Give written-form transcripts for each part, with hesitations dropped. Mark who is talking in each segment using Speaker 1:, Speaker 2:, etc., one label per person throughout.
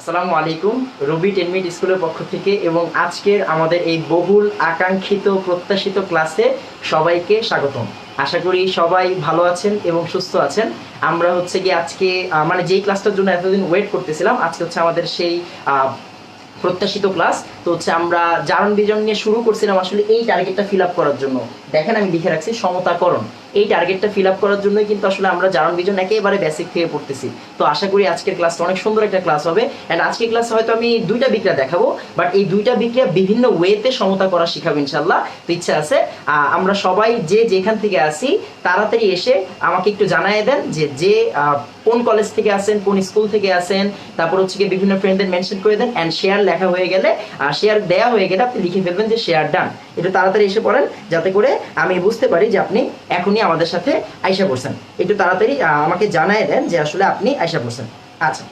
Speaker 1: আসসালামু আলাইকুম। রবি টেনমিট স্কুলের পক্ষ থেকে এবং আজকের আমাদের এই বহুল আকাঙ্ক্ষিত প্রত্যাশিত ক্লাসে সবাইকে স্বাগতম। আশা করি সবাই ভালো আছেন এবং সুস্থ আছেন। আমরা হচ্ছে কি আজকে মানে যেই ক্লাসটার জন্য এতদিন ওয়েট করতেছিলাম, আজকে হচ্ছে আমাদের সেই প্রত্যাশিত ক্লাস। তো হচ্ছে আমরা জারণ বিজন নিয়ে শুরু করছিলাম আসলে এই টার্গেটটা ফিল আপ করার জন্য। দেখেন আমি লিখে রাখছি সমতাকরণ। এই টার্গেটটা ফিল আপ করার জন্যই কিন্তু আসলে আমরা জারণ বিজন একেবারে বেসিক থেকে পড়তেছি। তো আশা করি আজকের ক্লাসটা অনেক সুন্দর একটা ক্লাস হবে। অ্যান্ড আজকের ক্লাসে হয়তো আমি দুইটা বিক্রিয়া দেখাবো, বাট এই দুইটা বিক্রিয়া বিভিন্ন ওয়েতে সমতা করা শিখাবো ইনশাল্লাহ। তো ইচ্ছা আছে আমরা সবাই যে যেখান থেকে আসি তাড়াতাড়ি এসে আমাকে একটু জানাই দেন যে কোন কলেজ থেকে আসেন, কোন স্কুল থেকে আসেন, তারপর হচ্ছে কি বিভিন্ন ফ্রেন্ডদের মেনশন করে দেন। অ্যান্ড শেয়ার লেখা হয়ে গেলে, শেয়ার দেওয়া হয়ে গেলে আপনি লিখে ফেলবেন যে শেয়ার ডান। একটু তাড়াতাড়ি এসে পড়েন যাতে করে আমি বুঝতে পারি যে আপনি এখনই আমাদের সাথে আইসা পড়ছেন। একটু তাড়াতাড়ি আমাকে জানাই দেন যে আসলে আপনি আইসা পড়ছেন। আচ্ছা,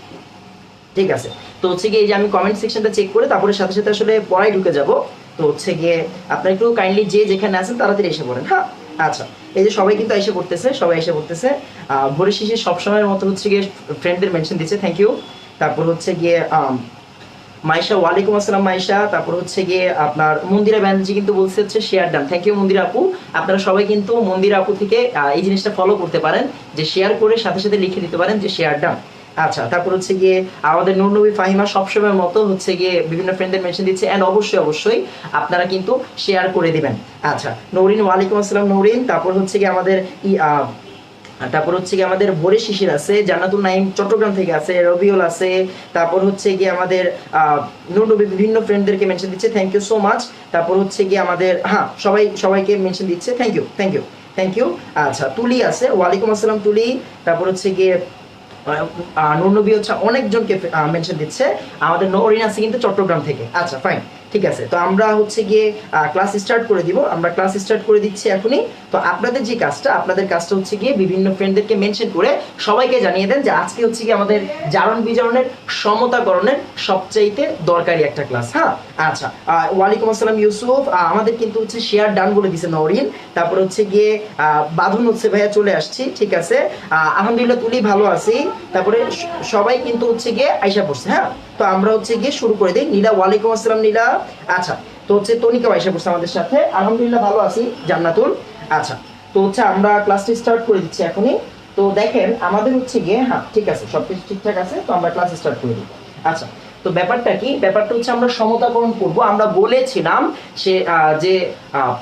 Speaker 1: ঠিক আছে। তো হচ্ছে গিয়ে এই যে আমি কমেন্ট সেকশনটা চেক করে তারপরে সাথে সাথে আসলে পড়াই ঢুকে যাব। তো হচ্ছে গিয়ে আপনারা একটু কাইন্ডলি যে যেখানে আছেন তাড়াতাড়ি এসে পড়েন। হ্যাঁ, আচ্ছা। এই যে সবাই কিন্তু এসে পড়তেছে, সবাই এসে পড়তেছে। ভোরের শেষে সবসময়ের মতো হচ্ছে গিয়ে ফ্রেন্ডদের মেনশন দিচ্ছে, থ্যাংক ইউ। তারপর হচ্ছে গিয়ে মাইশা, ওয়ালাইকুম আসসালাম মাইশা। তারপর হচ্ছে গিয়ে আপনার মন্দিরা ব্যানার্জি কিন্তু বলছে হচ্ছে শেয়ার ডান, থ্যাংক ইউ মন্দিরা আপু। আপনারা সবাই কিন্তু মন্দিরা আপু থেকে এই জিনিসটা ফলো করতে পারেন যে শেয়ার করে সাথে সাথে লিখে দিতে পারেন যে শেয়ার ডান। আচ্ছা, তারপর হচ্ছে গিয়ে আমাদের নূর নবী ফাহিমা সবসময়ের মতো হচ্ছে গিয়ে বিভিন্ন ফ্রেন্ডদের মেনশন দিচ্ছে। অ্যান্ড অবশ্যই অবশ্যই আপনারা কিন্তু শেয়ার করে দিবেন। আচ্ছা, নৌরিন, ওয়ালাইকুম আসসালাম নৌরিন। তারপর হচ্ছে গিয়ে আমাদের তারপর হচ্ছে কি আমাদের ভোরে শিশির আছে, জান্নাতুল নাইম চট্টগ্রাম থেকে আছে, রবিউল আছে। তারপর হচ্ছে কি আমাদের নূরনবী বিভিন্ন ফ্রেন্ডদেরকে মেনশন দিচ্ছে, থ্যাংক ইউ সো মাচ। তারপর হচ্ছে কি আমাদের সবাইকে মেনশন দিচ্ছে, thank you thank you thank you. আচ্ছা, তুলি আছে, ওয়ালাইকুম আসসালাম তুলি। তারপর হচ্ছে গিয়ে নূরনবী হচ্ছে অনেকজনকে মেনশন দিচ্ছে। আমাদের নরিন আছে কিন্তু চট্টগ্রাম থেকে। আচ্ছা, ফাইন, ঠিক আছে। তো আমরা হচ্ছে গিয়ে ক্লাস স্টার্ট করে দিব। আমরা ক্লাস স্টার্ট করে দিচ্ছি এখনই। তো আপনাদের যে কাজটা, আপনাদের কাজটা হচ্ছে গিয়ে বিভিন্ন ফ্রেন্ডদেরকে মেনশন করে সবাইকে জানিয়ে দেন যে আজকে হচ্ছে গিয়ে আমাদের জারণ বিজারণের সমতাকরণের সবচাইতে দরকারি একটা ক্লাস। হ্যাঁ, আচ্ছা। ওয়ালাইকুম আসসালাম ইউসুফ। আমাদের কিন্তু হচ্ছে শেয়ার ডান বলে দিছে নরিন। তারপর হচ্ছে গিয়ে বাঁধন হচ্ছে ভাইয়া চলে আসছি, ঠিক আছে। আলহামদুলিল্লাহ তুলি ভালো আছি। তারপরে সবাই কিন্তু হচ্ছে গিয়ে আইসা পড়ছে। হ্যাঁ, তো আমরা হচ্ছে গিয়ে শুরু করে দিই। নীলা, ওয়ালাইকুম আসসালাম নীলা। আচ্ছা, তো হচ্ছে তনিকা আইসা পড়ছে আমাদের সাথে, আলহামদুলিল্লাহ ভালো আছি। জান্নাতুল। আচ্ছা, তো হচ্ছে আমরা ক্লাসটি স্টার্ট করে দিচ্ছি এখনই। তো দেখেন আমাদের হচ্ছে গিয়ে ঠিক আছে, সবকিছু ঠিকঠাক আছে। তো আমরা ক্লাস স্টার্ট করে দিই। আচ্ছা, তো ব্যাপারটা কি, ব্যাপারটা হচ্ছে আমরা সমতাকরণ করবো। আমরা বলেছিলাম সে যে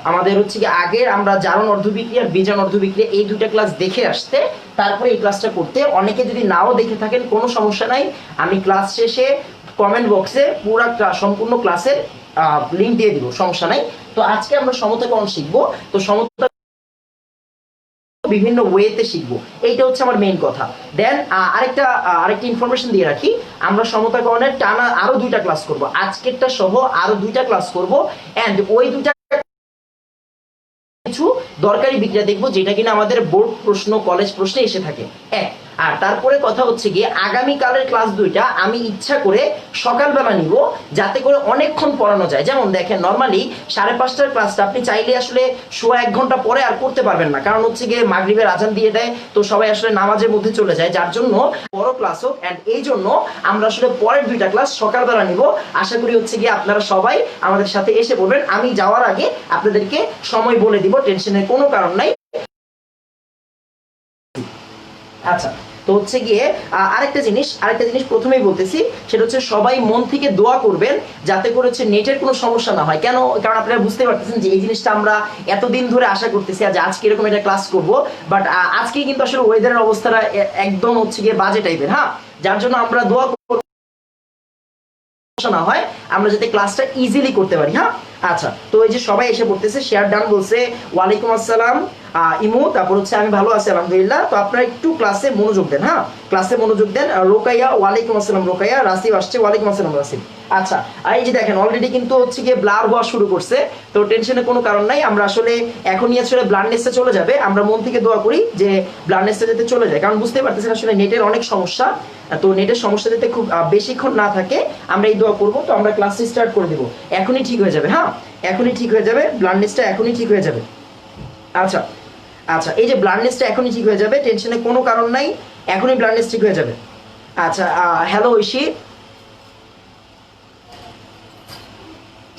Speaker 1: আমাদের হচ্ছে কি আগের আমরা জারণ অর্ধবিক্রিয়া আর বিজারণ অর্ধবিক্রিয়া এই দুইটা ক্লাস দেখে আসতে, তারপরে এই ক্লাসটা করতে। অনেকে যদি নাও দেখে থাকেন কোনো সমস্যা নাই, আমি ক্লাস শেষে কমেন্ট বক্সে পুরো সম্পূর্ণ ক্লাসের লিঙ্ক দিয়ে দিব, সমস্যা নাই। তো আজকে আমরা সমতাকরণ শিখবো। তো সমতা বিভিন্ন ওয়েতে শিখবো, এইটা হচ্ছে আমার মেইন কথা। দেন আরেকটা ইনফরমেশন দিয়ে রাখি, আমরা সমতাকরণের টানা আরো দুইটা ক্লাস করব, আজকেরটা সহ আরো দুইটা ক্লাস করব। এন্ড ওই দুইটা কিছু দরকারি বিক্রিয়া দেখবো যেটা কিনা আমাদের বোর্ড প্রশ্ন, কলেজ প্রশ্নে এসে থাকে। আর তারপরে কথা হচ্ছে গিয়ে আগামীকালের ক্লাস দুইটা আমি ইচ্ছা করে সকালবেলা নিব, যাতে করে অনেকক্ষণ পড়ানো যায়। যেমন দেখেন নর্মালি 5:30টার ক্লাসটা আপনি চাইলে আসলে সোয়া 1 ঘন্টা পরে আর করতে পারবেন না, কারণ হচ্ছে গিয়ে মাগরিবের আজান দিয়ে দেয়, তো সবাই আসলে নামাজের মধ্যে চলে যায়, যার জন্য বড় ক্লাস হোক। অ্যান্ড এই জন্য আমরা আসলে পরের দুইটা ক্লাস সকালবেলা নিব। আশা করি হচ্ছে গিয়ে আপনারা সবাই আমাদের সাথে এসে পড়বেন। আমি যাওয়ার আগে আপনাদেরকে সময় বলে দিব, টেনশনের কোনো কারণ নাই। আচ্ছা, তো হচ্ছে গিয়ে আরেকটা জিনিস প্রথমেই বলতেছি, সেটা হচ্ছে সবাই মন থেকে দোয়া করবেন যাতে করে হচ্ছে নেটের কোনো সমস্যা না হয়। কেন? কারণ আপনারা বুঝতে পারতেছেন যে এই জিনিসটা আমরা এতদিন ধরে আশা করতেছি যে আজকে এরকম একটা ক্লাস করব, বাট আজকে কিন্তু আসলে ওয়েদারের অবস্থাটা একদম হচ্ছে গিয়ে বাজে টাইপের। হ্যাঁ, যার জন্য আমরা দোয়া না হয়, আমরা যাতে ক্লাসটা ইজিলি করতে পারি। হ্যাঁ, আচ্ছা। তো এই যে সবাই এসে পড়তেছে, শেয়ার ডান বলছে, ওয়ালাইকুম আসসালাম ইমু। তারপর হচ্ছে আমি ভালো আছি আলহামদুলিল্লাহ। তো আপনারা একটু ক্লাসে মনোযোগ দেন। হ্যাঁ, ক্লাসে মনোযোগ দেন। রোকাইয়া, ওয়ালাইকুম আসসালাম রোকাইয়া। রাসিব আসছে, ওয়ালাইকুম আসসালাম রাসিব। আচ্ছা, আর এই যে দেখেন অলরেডি কিন্তু হচ্ছে গিয়ে ব্লার হওয়া শুরু করছে। তো টেনশনের কোনো কারণ নাই, আমরা আসলে এখনই আসলে ব্লান্ডনেসে চলে যাবে। আমরা মন থেকে দোয়া করি যে ব্লান্ডনেসটা যাতে চলে যায়, কারণ বুঝতে পারতেছেন আসলে নেটের অনেক সমস্যা। তো নেটের সমস্যা যাতে খুব বেশিক্ষণ না থাকে, আমরা এই দোয়া করবো। তো আমরা ক্লাস স্টার্ট করে দেবো, এখনই ঠিক হয়ে যাবে। হ্যাঁ, এখনই ঠিক হয়ে যাবে, ব্লান্ডনেসটা এখনই ঠিক হয়ে যাবে। আচ্ছা আচ্ছা, এই যে ব্লান্ডনেসটা এখনই ঠিক হয়ে যাবে, টেনশনের কোনো কারণ নাই, এখনই ব্লান্ডনেস ঠিক হয়ে যাবে। আচ্ছা, হ্যালো ঐশী,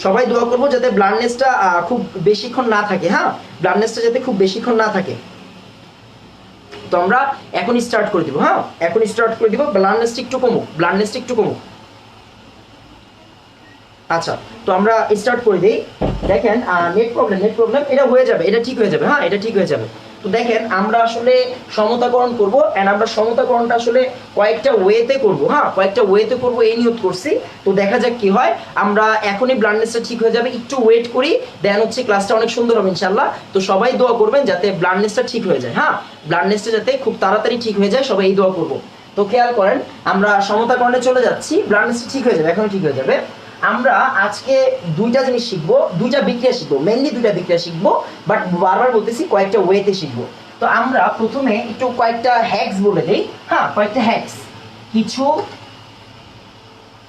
Speaker 1: সবাই দোয়া করবো যাতে ব্লাডনেসটা খুব বেশিক্ষণ না থাকে, হ্যাঁ, ব্লাডনেসটা যাতে খুব বেশিক্ষণ না থাকে। তো আমরা এখন স্টার্ট করে দিব, হ্যাঁ, এখন স্টার্ট করে দিব। ব্লাডনেসটা একটু কমুক, ব্লাডনেসটা একটু কমুক। আচ্ছা, তো আমরা স্টার্ট করে দিই। দেখেন নেট প্রবলেম, এটা হয়ে যাবে, এটা ঠিক হয়ে যাবে, হ্যাঁ, এটা ঠিক হয়ে যাবে। তো দেখেন আমরা আসলে সমতাকরণ করব, এন্ড আমরা সমতাকরণটা আসলে কয়েকটা ওয়েতে করব, হ্যাঁ, কয়েকটা ওয়েতে করব এই নিয়ত করছি। তো দেখা যাক কি হয়। আমরা এখনই ব্লাডনেসটা ঠিক হয়ে যাবে, একটু ওয়েট করি, দেন হচ্ছে ক্লাসটা অনেক সুন্দর হবে ইনশাআল্লাহ। তো সবাই দোয়া করবেন যাতে ব্লাডনেসটা ঠিক হয়ে যায়, হ্যাঁ, ব্লাডনেসটা যাতে খুব তাড়াতাড়ি ঠিক হয়ে যায়, সবাই এই দোয়া করব। তো খেয়াল করেন আমরা সমতাকরণে চলে যাচ্ছি, ব্লাডনেসটা ঠিক হয়ে যাবে, এখনই ঠিক হয়ে যাবে। আমরা আজকে দুইটা জিনিস শিখবো, দুইটা বিক্রিয়া শিখবো, মেইনলি দুইটা বিক্রিয়া শিখবো, বাট বারবার বলতেছি কয়েকটা ওয়েতে শিখবো। তো আমরা প্রথমে একটু কয়েকটা হ্যাক্স বলে দেই, হ্যাঁ, কয়েকটা হ্যাক্স, কিছু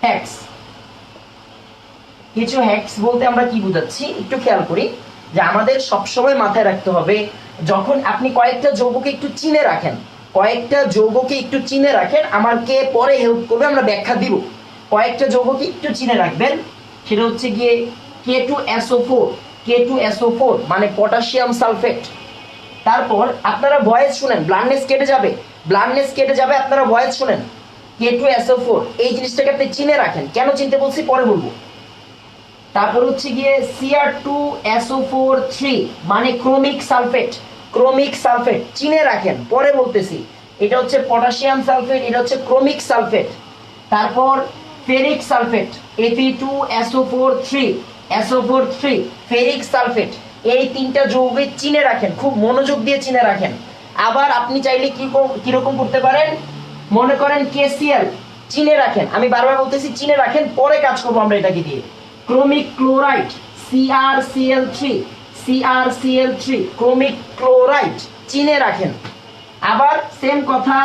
Speaker 1: হ্যাক্স। কিছু হ্যাক্স বলতে আমরা কি বোঝাচ্ছি একটু খেয়াল করি, যে আমাদের সবসময় মাথায় রাখতে হবে যখন আপনি কয়েকটা যৌগকে একটু চিনে রাখেন, কয়েকটা যৌগকে একটু চিনে রাখেন, আমাকে পরে হেল্প করবে, আমরা ব্যাখ্যা দিব। কয়েকটা যৌগকে একটু চিনে রাখবেন, সেটা হচ্ছে গিয়ে K2SO4, K2SO4 মানে পটাশিয়াম সালফেট। তারপর আপনারা ভয়েস শুনেন, ব্লাডনেস কেটে যাবে, ব্লাডনেস কেটে যাবে, আপনারা ভয়েস শুনেন, K2SO4 এই জিনিসটাকে আপনি চিনে রাখেন। কেন চিনতে বলছি পরে বলবো। তারপর হচ্ছে গিয়ে Cr2SO4 মানে ক্রোমিক সালফেট, ক্রোমিক সালফেট চিনে রাখেন, পরে বলতেছি। এটা হচ্ছে পটাশিয়াম সালফেট, এটা হচ্ছে ক্রোমিক সালফেট। তারপর ferric sulphate, Fe2SO4 ferric sulphate. এই তিনটা যৌগে চিনে রাখেন, খুব মনোযোগ দিয়ে চিনে রাখেন। আবার আপনি চাইলে কিরকম করতে পারেন, মনে করেন KCl চিনে রাখেন, আমি বারবার বলতেছি চিনে রাখেন, পরে কাজ করবো আমরা এটাকে দিয়ে। Chromic chloride CrCl3 chromic chloride চিনে রাখেন। আবার সেম কথা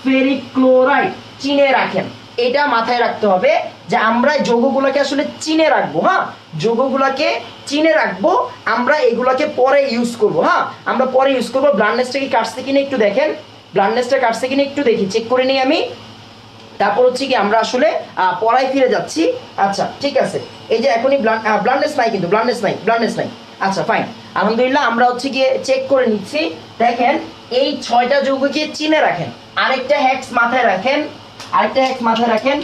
Speaker 1: ফেরিক ক্লোরাইড চিনে রাখেন। এটা মাথায় রাখতে হবে যে আমরা যৌগগুলোকে আসলে চিনে রাখবো, হ্যাঁ, যৌগগুলোকে চিনে রাখবো, আমরা এগুলোকে পরে ইউজ করবো, হ্যাঁ, আমরা পরে ইউজ করবো। ব্লাডনেসটা কি কাটছে কিনা একটু দেখেন, ব্লাডনেসটা কাটছে কিনা একটু দেখি, চেক করে নিই আমি। তারপর হচ্ছে কি আমরা আসলে পড়ায় ফিরে যাচ্ছি। আচ্ছা ঠিক আছে, এই যে এখনই ব্লাডনেস নাই, কিন্তু ব্লাডনেস নাই। আচ্ছা ফাইন, আলহামদুলিল্লাহ। আমরা হচ্ছে গিয়ে চেক করে নিচ্ছি। দেখেন এই 6টা যৌগকে চিনে রাখেন। আরেকটা হ্যাক্স মাথায় রাখেন,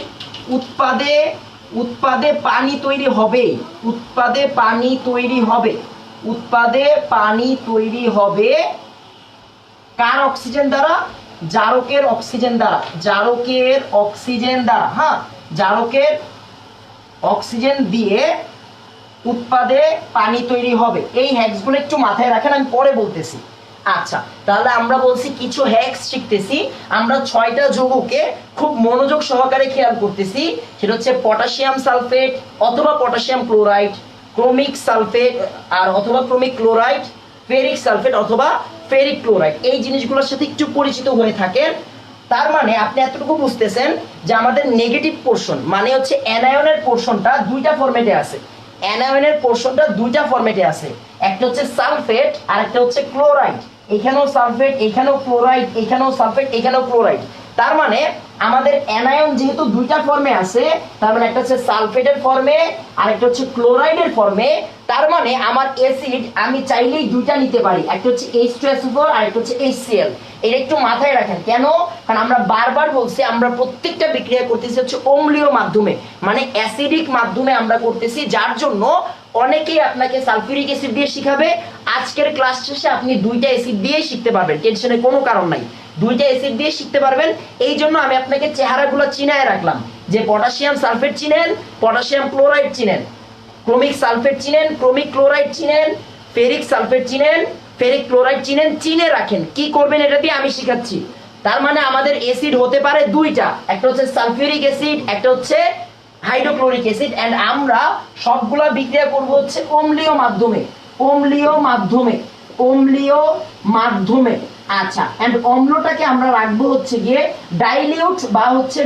Speaker 1: উৎপাদে পানি তৈরি হবে, উৎপাদে পানি তৈরি হবে কার অক্সিজেন দ্বারা, জারকের অক্সিজেন দ্বারা, হ্যাঁ, জারকের অক্সিজেন দিয়ে উৎপাদে পানি তৈরি হবে। এই হ্যাক্সগুলো একটু মাথায় রাখেন, আমি পরে বলতেছি। আচ্ছা তাহলে আমরা বলছি কিছু হ্যাক্স শিখতেছি, আমরা 6টা যৌগকে খুব মনোযোগ সহকারে খেয়াল করতেছি। সেটা হচ্ছে পটাশিয়াম সালফেট অথবা পটাশিয়াম ক্লোরাইড, ক্রোমিক সালফেট আর অথবা ক্রোমিক ক্লোরাইড, ফেরিক সালফেট অথবা ফেরিক ক্লোরাইড। এই জিনিসগুলোর সাথে একটু পরিচিত হয়ে থাকেন। তার মানে আপনি এতটুকু বুঝতেছেন যে আমাদের নেগেটিভ পোরশন মানে হচ্ছে অ্যানায়নের পোরশনটা দুইটা ফরম্যাটে আছে, অ্যানায়নের পোরশনটা দুইটা ফরম্যাটে আছে, একটা হচ্ছে সালফেট আর একটা হচ্ছে ক্লোরাইড। এখানেও সালফেট, এখানেও ক্লোরাইড, এখানেও সালফেট, এখানেও ক্লোরাইড। তার মানে আমাদের অ্যানায়ন যেহেতু দুইটা ফর্মে আছে, তার মানে একটা হচ্ছে সালফেটের ফর্মে আর একটা হচ্ছে ক্লোরাইডের ফর্মে। তার মানে আমার অ্যাসিড আমি চাইলেই দুইটা নিতে পারি, একটা হচ্ছে H2SO4 আর একটা হচ্ছে HCl। এটা একটু মাথায় রাখেন। কেন? কারণ আমরা বারবার বলছি আমরা প্রত্যেকটা বিক্রিয়া করতেছি হচ্ছে অম্লীয় মাধ্যমে, মানে অ্যাসিডিক মাধ্যমে আমরা করতেছি, যার জন্য অনেকেই আপনাকে সালফিউরিক অ্যাসিড দিয়ে শিখাবে। আজকের ক্লাস শেষে আপনি দুইটা অ্যাসিড দিয়েই শিখতে পারবেন, টেনশনের কোনো কারণ নাই, দুইটা অ্যাসিড দিয়ে শিখতে পারবেন। এই জন্য আমি আপনাকে চেহারাগুলো চিনায় রাখলাম, যে পটাশিয়াম সালফেট চিনেন, পটাশিয়াম ক্লোরাইড চিনেন, ক্রোমিক সালফেট চিনেন, ক্রোমিক ক্লোরাইড চিনেন, ফেরিক সালফেট চিনেন, ফেরিক ক্লোরাইড চিনেন, চিনে রাখেন। কি করবেন এটা দিয়ে আমি শিখাচ্ছি। তার মানে আমাদের অ্যাসিড হতে পারে দুইটা, একটা হচ্ছে সালফিউরিক অ্যাসিড, একটা হচ্ছে হাইড্রোক্লোরিক অ্যাসিড। এন্ড আমরা সবগুলা বিক্রিয়া করব হচ্ছে অম্লীয় মাধ্যমে। আচ্ছা, এন্ড অম্লটাকে আমরা রাখবো হচ্ছে গিয়ে ডাইলিউট বা হচ্ছে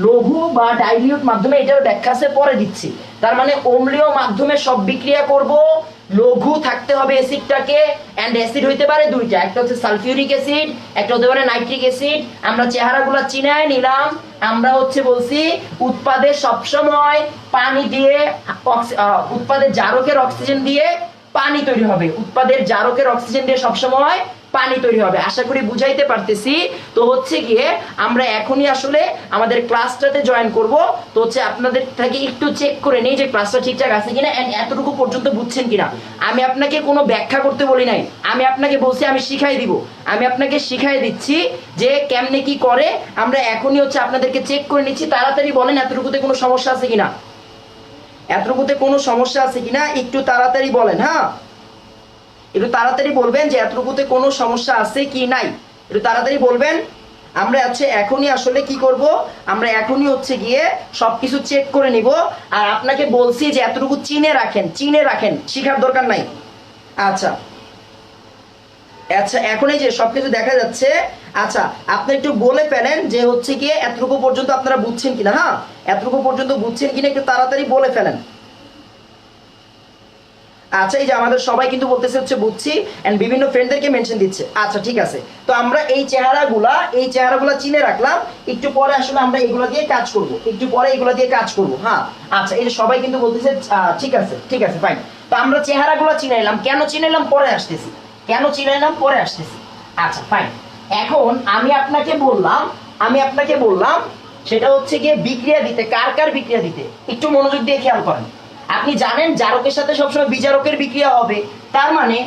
Speaker 1: লঘু বা ডাইলিউট মাধ্যমে। এটার ব্যাখ্যা আছে পরে দিচ্ছি। তার মানে অম্লীয় মাধ্যমে সব বিক্রিয়া করব, লঘু থাকতে হবে অ্যাসিডটাকে, এন্ড অ্যাসিড হইতে পারে দুইটা, একটা হচ্ছে সালফিউরিক অ্যাসিড, একটা হতে পারে নাইট্রিক অ্যাসিড। আমরা চেহারাগুলো চিনায় নিলাম। আমরা হচ্ছে বলছি উৎপাদে সবসময় পানি দিয়ে উৎপাদের জারকের অক্সিজেন দিয়ে পানি তৈরি হবে, উৎপাদের জারকের অক্সিজেন দিয়ে সবসময় পানি তৈরি হবে। আশা করি বুঝাইতে পারতেছি। তো হচ্ছে গিয়ে আমরা এখনই আসলে আমাদের ক্লাসটাতে জয়েন করব। তো হচ্ছে আপনাদের থেকে একটু চেক করে নেই যে ক্লাসটা ঠিকঠাক আছে কিনা, এন্ড এতটুকু পর্যন্ত বুঝছেন কিনা। আমি আপনাকে কোনো ব্যাখ্যা করতে বলি নাই, আমি আপনাকে বলছি আমি শিখাই দিব, আমি আপনাকে শিখাই দিচ্ছি যে কেমনে কি করে। আমরা এখনই হচ্ছে আপনাদেরকে চেক করে নিচ্ছি। তাড়াতাড়ি বলেন এতটুকুতে কোনো সমস্যা আছে কিনা, এতটুকুতে কোনো সমস্যা আছে কিনা একটু তাড়াতাড়ি বলেন। হ্যাঁ, একটু তাড়াতাড়ি বলবেন যে এতটুকুতে কোনো সমস্যা আছে কি নাই, একটু তাড়াতাড়ি বলবেন। আমরা এখনই আসলে কি করব, আমরা এখনই হচ্ছে গিয়ে সবকিছু চেক করে নিব। আর আপনাকে বলছি যে এতটুকু চিনে রাখেন, চিনে রাখেন, শিখার দরকার নাই। আচ্ছা আচ্ছা, এখন এই যে সবকিছু দেখা যাচ্ছে। আচ্ছা, আপনি একটু বলে ফেলেন যে হচ্ছে গিয়ে এতটুকু পর্যন্ত আপনারা বুঝছেন কিনা। হ্যাঁ, এতটুকু পর্যন্ত বুঝছেন কিনা একটু তাড়াতাড়ি বলে ফেলেন। আচ্ছা, এই যে আমাদের সবাই কিন্তু বলতেছে হচ্ছে বুঝছি, এন্ড বিভিন্ন ফ্রেন্ডদেরকে মেনশন দিচ্ছে। আচ্ছা ঠিক আছে, তো আমরা এই চেহারাগুলা চিনে রাখলাম। একটু পরে আসলে আমরা এগুলো দিয়ে কাজ করব, একটু পরে এগুলো দিয়ে কাজ করব। হ্যাঁ, আচ্ছা, এই যে সবাই কিন্তু বলতেছে ঠিক আছে ঠিক আছে ফাইন। তো আমরা চেহারাগুলো চিনে নিলাম, কেন চিনে নিলাম পরে আসতেছি, কেন চিনে নিলাম পরে আসতেছি। আচ্ছা ফাইন, এখন আমি আপনাকে বললাম সেটা হচ্ছে গিয়ে বিক্রিয়া দিতে, কার কার বিক্রিয়া দিতে একটু মনোযোগ দিয়ে খেয়াল করেন। আপনি জানেন জারকের সাথে সবসময় বিজারকের বিক্রিয়া হবে। তার মানে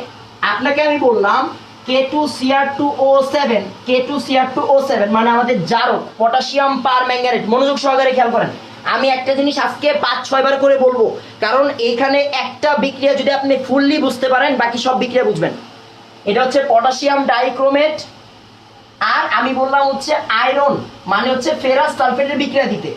Speaker 1: আপনাকে আমি বললাম K2Cr2O7, K2Cr2O7 মানে আমাদের জারক পটাশিয়াম পার ম্যাঙ্গানেট। মনোযোগ সহকারে খেয়াল করেন। আমি একটা জিনিস আজকে 5-6 বার করে বলবো, কারণ এখানে একটা বিক্রিয়া যদি আপনি ফুললি বুঝতে পারেন বাকি সব বিক্রিয়া বুঝবেন। এটা হচ্ছে পটাশিয়াম ডাইক্রোমেট, আর আমি বললাম হচ্ছে আয়রন মানে হচ্ছে ফেরাস সালফেটের বিক্রিয়া দিতে।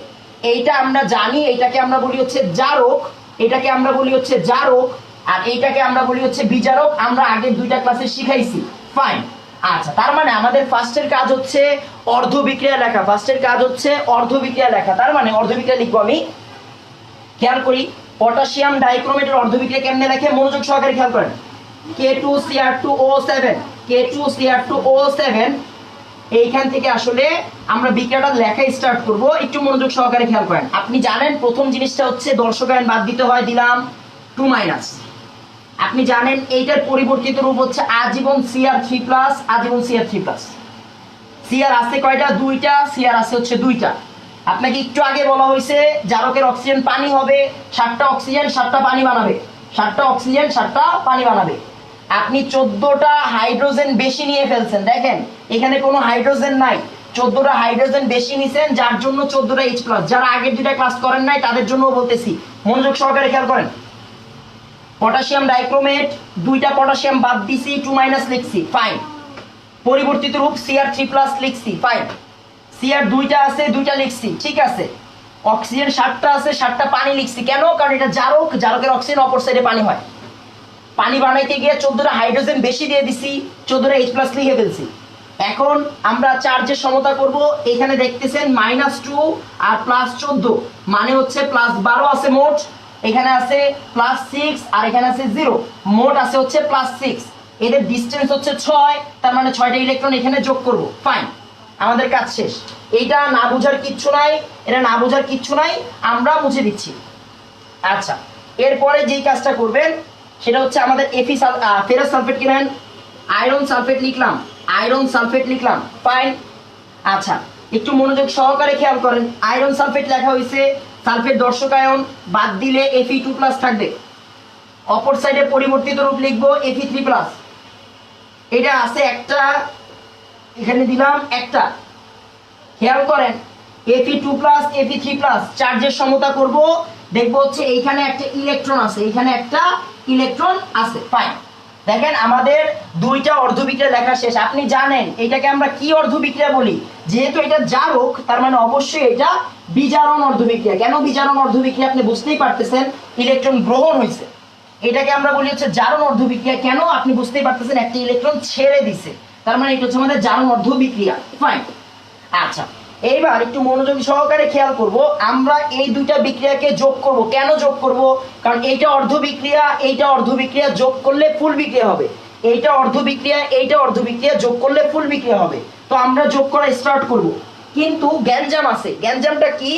Speaker 1: এইটা আমরা জানি, এইটাকে আমরা বলি হচ্ছে জারক, এটাকে আমরা বলি হচ্ছে জারক, আর এইটাকে আমরা বলি হচ্ছে বিজারক। আমরা আগের দুইটা ক্লাসে শিখাইছি। ফাইন। আচ্ছা, তার মানে আমাদের ফার্স্টের কাজ হচ্ছে অর্ধ বিক্রিয়া লেখা, ফার্স্টের কাজ হচ্ছে অর্ধ বিক্রিয়া লেখা। তার মানে অর্ধ বিক্রিয়া লিখবো আমি। খেয়াল করি পটাশিয়াম ডাইক্রোমেটের অর্ধ বিক্রিয়া কেমনে লেখে, মনোযোগ সহকারে খেয়াল করেন। K2Cr2O7, K2Cr2O7, এইখান থেকে আসলে আমরা বিক্রিয়াটা লেখা স্টার্ট করব। একটু মনোযোগ সহকারে খেয়াল করেন। আপনি জানেন প্রথম জিনিসটা হচ্ছে দর্শকায়ন বাদ দিতে হয়, দিলাম 2-। আপনি জানেন এইটার পরিবর্তিত রূপ হচ্ছে আজীবন Cr3+, আজীবন Cr3+। Cr আছে কয়টা? দুইটা। Cr আছে হচ্ছে দুইটা। আপনাকে একটু আগে বলা হয়েছে জারকের অক্সিজেন পানি হবে, 7টা অক্সিজেন 7টা পানি বানাবে, 7টা অক্সিজেন 7টা পানি বানাবে। আপনি 14টা হাইড্রোজেন বেশি নিয়ে ফেলছেন। দেখেন এখানে কোনো হাইড্রোজেন নাই, 14টা হাইড্রোজেন বেশি নিছেন, যার জন্য 14টা H+। যারা আগের দুইটা ক্লাস করেন নাই তাদের জন্য বলতেছি, মনোযোগ সহকারে খেয়াল করেন। পটাশিয়াম ডাইক্রোমেট, দুইটা পটাশিয়াম বাদ দিছি, 2- লিখছি, ফাইন। পরিবর্তিত রূপ Cr3+ লিখছি, ফাইন। Cr দুইটা আছে, দুইটা লিখছি, ঠিক আছে। অক্সিজেন 7টা আছে, 7টা পানি লিখছি। কেন? কারণ এটা জারক, জারকের অক্সিজেন অপর সাইডে পানি হয়। পানি বানাইতে গিয়ে 14টা হাইড্রোজেন বেশি দিয়ে দিছি, 14টা H+ লিখে ফেলছি। এখন আমরা চার্জের সমতা করব। এখানে দেখতেছেন -2 আর +14 মানে হচ্ছে +12 আছে মোট, এখানে আছে +6 আর এখানে আছে 0, মোট আছে হচ্ছে +6। এদের ডিসটেন্স হচ্ছে 6, তার মানে 6টা ইলেকট্রন এখানে যোগ করব। ফাইন, আমাদের কাজ শেষ। এইটা না বোঝার কিচ্ছু নাই, এটা না বোঝার কিচ্ছু নাই, আমরা মুছে দিচ্ছি। আচ্ছা, এরপরে যেই কাজটা করবেন সেটা হচ্ছে আমাদের ফেরাস সালফেট কিনেন, আয়রন সালফেট লিখলাম, আয়রন সালফেট লিখলাম, ফাইন। আচ্ছা, একটু মনোযোগ সহকারে খেয়াল করেন। আয়রন সালফেট লেখা হয়েছে, সালফেট দর্শকায়ন, বাদ দিলে Fe2+ থাকবে। অপর সাইডে পরিবর্তিত রূপ লিখবো Fe3+। এটা আছে একটা, এখানে দিলাম একটা। খেয়াল করেন Fe2+, Fe3+, চার্জের সমতা করব। দেখবো হচ্ছে এইখানে একটা ইলেকট্রন আছে, এইখানে একটা ইলেকট্রন আছে, ফাইন। দেখেন আমাদের দুইটা অর্ধবিক্রিয়া লেখা শেষ। আপনি জানেন এটাকে আমরা কি অর্ধবিক্রিয়া বলি? যেহেতু এটা জারক তার মানে অবশ্যই এটা বিজারণ অর্ধবিক্রিয়া। কেন বিজারণ অর্ধবিক্রিয়া আপনি বুঝতেই পারতেছেন, ইলেকট্রন গ্রহণ হয়েছে। এটাকে আমরা বলি হচ্ছে জারণ অর্ধবিক্রিয়া। কেন? আপনি বুঝতেই পারতেছেন একটা ইলেকট্রন ছেড়ে দিছে, তার মানে এটা হচ্ছে আমাদের জারণ অর্ধবিক্রিয়া, ফাইন। আচ্ছা, এইবার একটু মনোযোগ সহকারে খেয়াল করব, আমরা এই দুইটা বিক্রিয়াকে যোগ করব। কেন যোগ করব? কারণ এইটা অর্ধ বিক্রিয়া, এইটা অর্ধ বিক্রিয়া, যোগ করলে ফুল বিক্রিয়া হবে। এইটা অর্ধ বিক্রিয়া, এইটা অর্ধ বিক্রিয়া, যোগ করলে ফুল বিক্রিয়া হবে। তো আমরা যোগ করা স্টার্ট করব, কিন্তু গ্যাঞ্জাম আছে। গ্যাঞ্জামটা কি?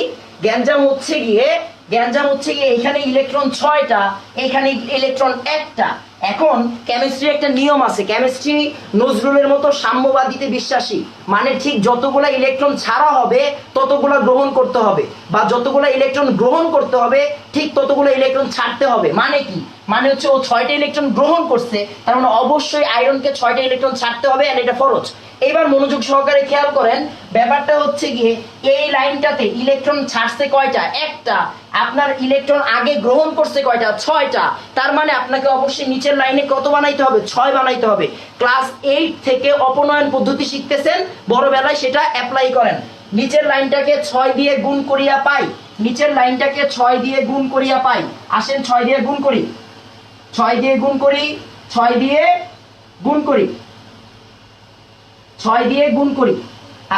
Speaker 1: গ্যাঞ্জাম হচ্ছে গিয়ে এখানে ইলেকট্রন 6টা, এখানে ইলেকট্রন 1টা। এখন কেমিস্ট্রি একটা নিয়ম আছে, কেমিস্ট্রি নজরুলের মতো সাম্যবাদীতে বিশ্বাসী। মানে ঠিক যতগুলা ইলেকট্রন ছাড়া হবে ততগুলা গ্রহণ করতে হবে, বা যতগুলা ইলেকট্রন গ্রহণ করতে হবে ঠিক ততগুলো ইলেকট্রন ছাড়তে হবে। মানে কি? মানে হচ্ছে ও 6টা ইলেকট্রন গ্রহণ করছে, তার মানে অবশ্যই আয়রনকে 6টা ইলেকট্রন ছাড়তে হবে, এন্ড এটা ফরজ। এবার মনোযোগ সহকারে খেয়াল করেন, ব্যাপারটা হচ্ছে গিয়ে এই লাইনটাতে ইলেকট্রন ছাড়ছে কয়টা? 1টা। আপনার ইলেকট্রন আগে গ্রহণ করছে কয়টা? 6টা। তার মানে আপনাকে অবশ্যই নিচের লাইনে কত বানাইতে হবে? 6 বানাইতে হবে। ক্লাস 8 থেকে অপনয়ন পদ্ধতি শিখতেছেন, বড়বেলায় সেটা অ্যাপ্লাই করেন। নিচের লাইনটাকে 6 দিয়ে গুণ করিয়া পাই, নিচের লাইনটাকে 6 দিয়ে গুণ করিয়া পাই। আসেন 6 দিয়ে গুণ করি, 6 দিয়ে গুণ করি, 6 দিয়ে গুণ করি, 6 দিয়ে গুণ করি।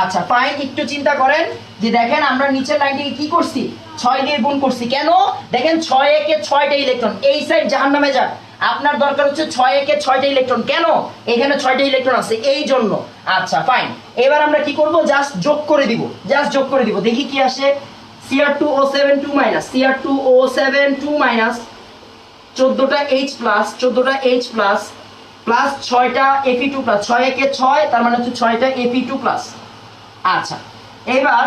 Speaker 1: আচ্ছা ফাইন, একটু চিন্তা করেন যে দেখেন আমরা নিচের লাইনটিকে কি করছি? 6 দিয়ে গুণ করছি। কেন? দেখেন 6 একে 6টা ইলেকট্রন, এই সাইড জাহান্নামে যাক। আপনার দরকার হচ্ছে 6 একে 6টা ইলেকট্রন। কেন? এখানে 6টা ইলেকট্রন আছে এই জন্য। আচ্ছা ফাইন, এবার আমরা কি করব? জাস্ট যোগ করে দিব, জাস্ট যোগ করে দিব, দেখি কি আসে। Cr2O7 2 মাইনাস, Cr2O7 2 মাইনাস 14টা H প্লাস, 14টা H প্লাস প্লাস 6টা Fe2 প্লাস, 6 একে 6, তার মানে হচ্ছে 6টা Fe2 প্লাস। আচ্ছা এবার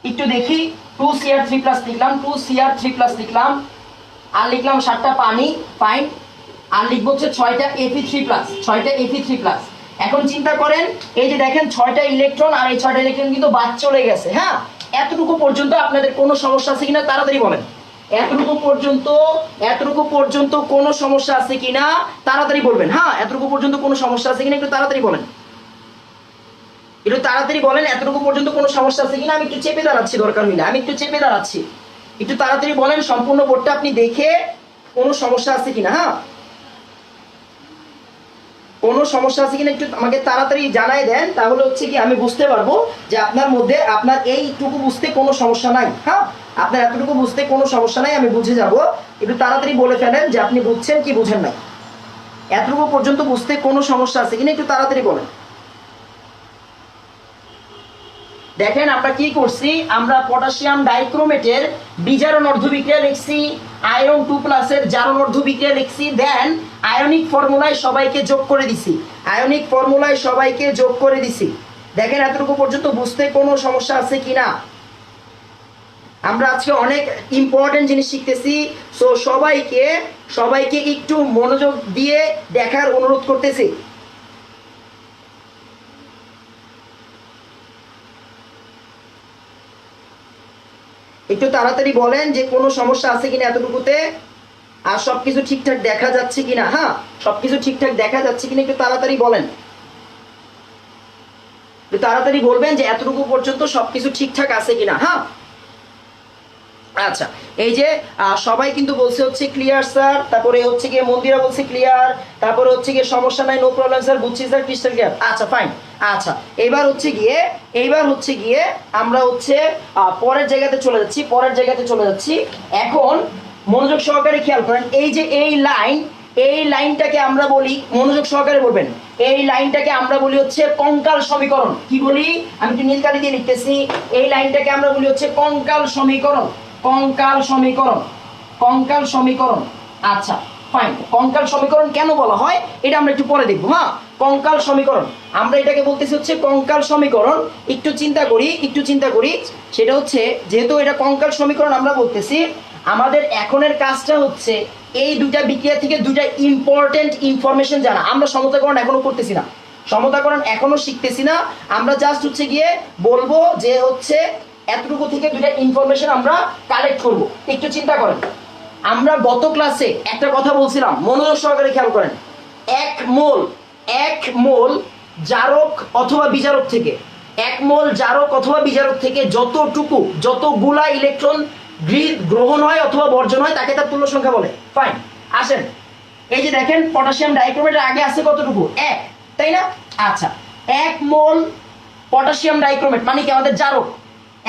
Speaker 1: একটু দেখি, 2Cr3 প্লাস লিখলাম, 2Cr3 প্লাস লিখলাম, আর লিখলাম 7টা পানি, ফাইন। আর লিখবো হচ্ছে 6টা Fe3 প্লাস, 6টা Fe3 প্লাস। এখন চিন্তা করেন, এই যে দেখেন 6টা ইলেকট্রন, আর এই 6টা ইলেকট্রন কিন্তু বাদ চলে গেছে। হ্যাঁ, এতটুকু পর্যন্ত আপনাদের কোনো সমস্যা আছে কিনা তাড়াতাড়ি বলেন। এতটুকু পর্যন্ত কোনো সমস্যা আছে কিনা তাড়াতাড়ি বলবেন। হ্যাঁ, এতটুকু পর্যন্ত কোনো সমস্যা আছে কিনা একটু তাড়াতাড়ি বলেন, একটু তাড়াতাড়ি বলেন। এতটুকু পর্যন্ত কোনো সমস্যা আছে কিনা? আমি একটু চেপে দাঁড়াচ্ছি, দরকার হইলে আমি একটু চেপে দাঁড়াচ্ছি, একটু তাড়াতাড়ি বলেন। সম্পূর্ণ বোর্ডটা আপনি দেখে কোনো সমস্যা আছে কিনা, হ্যাঁ কোনো সমস্যা আছে কিনা একটু আমাকে তাড়াতাড়ি জানাই দেন, তাহলে হচ্ছে কি আমি বুঝতে পারবো যে আপনার মধ্যে, আপনার এইটুকু বুঝতে কোনো সমস্যা নাই। হ্যাঁ, আপনার এতটুকু বুঝতে কোনো সমস্যা নাই, আমি বুঝে যাব। একটু তাড়াতাড়ি বলে ফেলেন যে আপনি বুঝছেন কি বুঝেন নাই। এতটুকু পর্যন্ত বুঝতে কোনো সমস্যা আছে কিনা একটু তাড়াতাড়ি বলেন। দেখেন আমরা কি করছি, আমরা পটাশিয়াম ডাইক্রোমেটের বিজারণ অর্ধবিক্রিয়া লিখছি, আয়রন 2 প্লাসের জারণ অর্ধবিক্রিয়া লিখছি, দেন আয়নিক ফর্মুলায় সবাইকে যোগ করে দিছি, আয়নিক ফর্মুলায় সবাইকে যোগ করে দিছি। দেখেন এতটুকু পর্যন্ত বুঝতে কোনো সমস্যা আছে কিনা। আমরা আজকে অনেক ইম্পর্টেন্ট জিনিস শিখতেছি, সো সবাইকে একটু মনোযোগ দিয়ে দেখার অনুরোধ করতেছি। একটু তাড়াতাড়ি বলেন যে কোনো সমস্যা আছে কিনা এতটুকুতে, আর সবকিছু ঠিকঠাক দেখা যাচ্ছে কিনা। হ্যাঁ, সবকিছু ঠিকঠাক দেখা যাচ্ছে কিনা একটু তাড়াতাড়ি বলেন, একটু তাড়াতাড়ি বলবেন যে এতটুকু পর্যন্ত সবকিছু ঠিকঠাক আছে কিনা। হ্যাঁ আচ্ছা, এই যে সবাই কিন্তু বলছে হচ্ছে ক্লিয়ার স্যার, তারপরে হচ্ছে গিয়ে মন্দিরা বলছে ক্লিয়ার, তারপরে হচ্ছে গিয়ে সমস্যা নাই, নো প্রবলেম স্যার, বুঝছি স্যার, ক্রিস্টাল ক্লিয়ার। আচ্ছা ফাইন। আচ্ছা এইবার হচ্ছে গিয়ে আমরা হচ্ছে পরের জায়গাতে চলে যাচ্ছি। এখন মনোযোগ সহকারে খেয়াল করেন, এই যে এই লাইনটাকে আমরা বলি, মনোযোগ সহকারে বলবেন, এই লাইনটাকে আমরা বলি হচ্ছে কঙ্কাল সমীকরণ। কি বলি? আমি একটু নীল কালি দিয়ে লিখতেছি, এই লাইনটাকে আমরা বলি হচ্ছে কঙ্কাল সমীকরণ, কঙ্কাল সমীকরণ। আচ্ছা ফাইন, কঙ্কাল সমীকরণ কেন বলা হয় এটা আমরা একটু পরে দেখবো। হ্যাঁ, কঙ্কাল সমীকরণ, আমরা এটাকে বলতেছি হচ্ছে কঙ্কাল সমীকরণ। একটু চিন্তা করি, সেটা হচ্ছে যেহেতু এটা কঙ্কাল সমীকরণ আমরা বলতেছি, আমাদের এখনের কাজটা হচ্ছে এই দুইটা বিক্রিয়া থেকে দুইটা ইম্পর্টেন্ট ইনফরমেশন জানা। আমরা সমতাকরণ এখনো করতেছি না, সমতাকরণ এখনো শিখতেছি না, আমরা জাস্ট হচ্ছে গিয়ে বলবো যে হচ্ছে এতটুকু থেকে দুইটা ইনফরমেশন আমরা কালেক্ট করব। একটু চিন্তা করেন, আমরা গত ক্লাসে একটা কথা বলছিলাম, মনোযোগ সহকারে খেয়াল করেন। এক মোল জারক অথবা বিজারক থেকে যতগুলা ইলেকট্রন গ্রহণ হয় অথবা বর্জন হয় তাকে তার তুল্য সংখ্যা বলে। ফাইন, আসেন এই যে দেখেন পটাশিয়াম ডাইক্রোমেটের আগে আছে কতটুকু? 1, তাই না? আচ্ছা, 1 মোল পটাশিয়াম ডাইক্রোমেট মানে কি আমাদের জারক,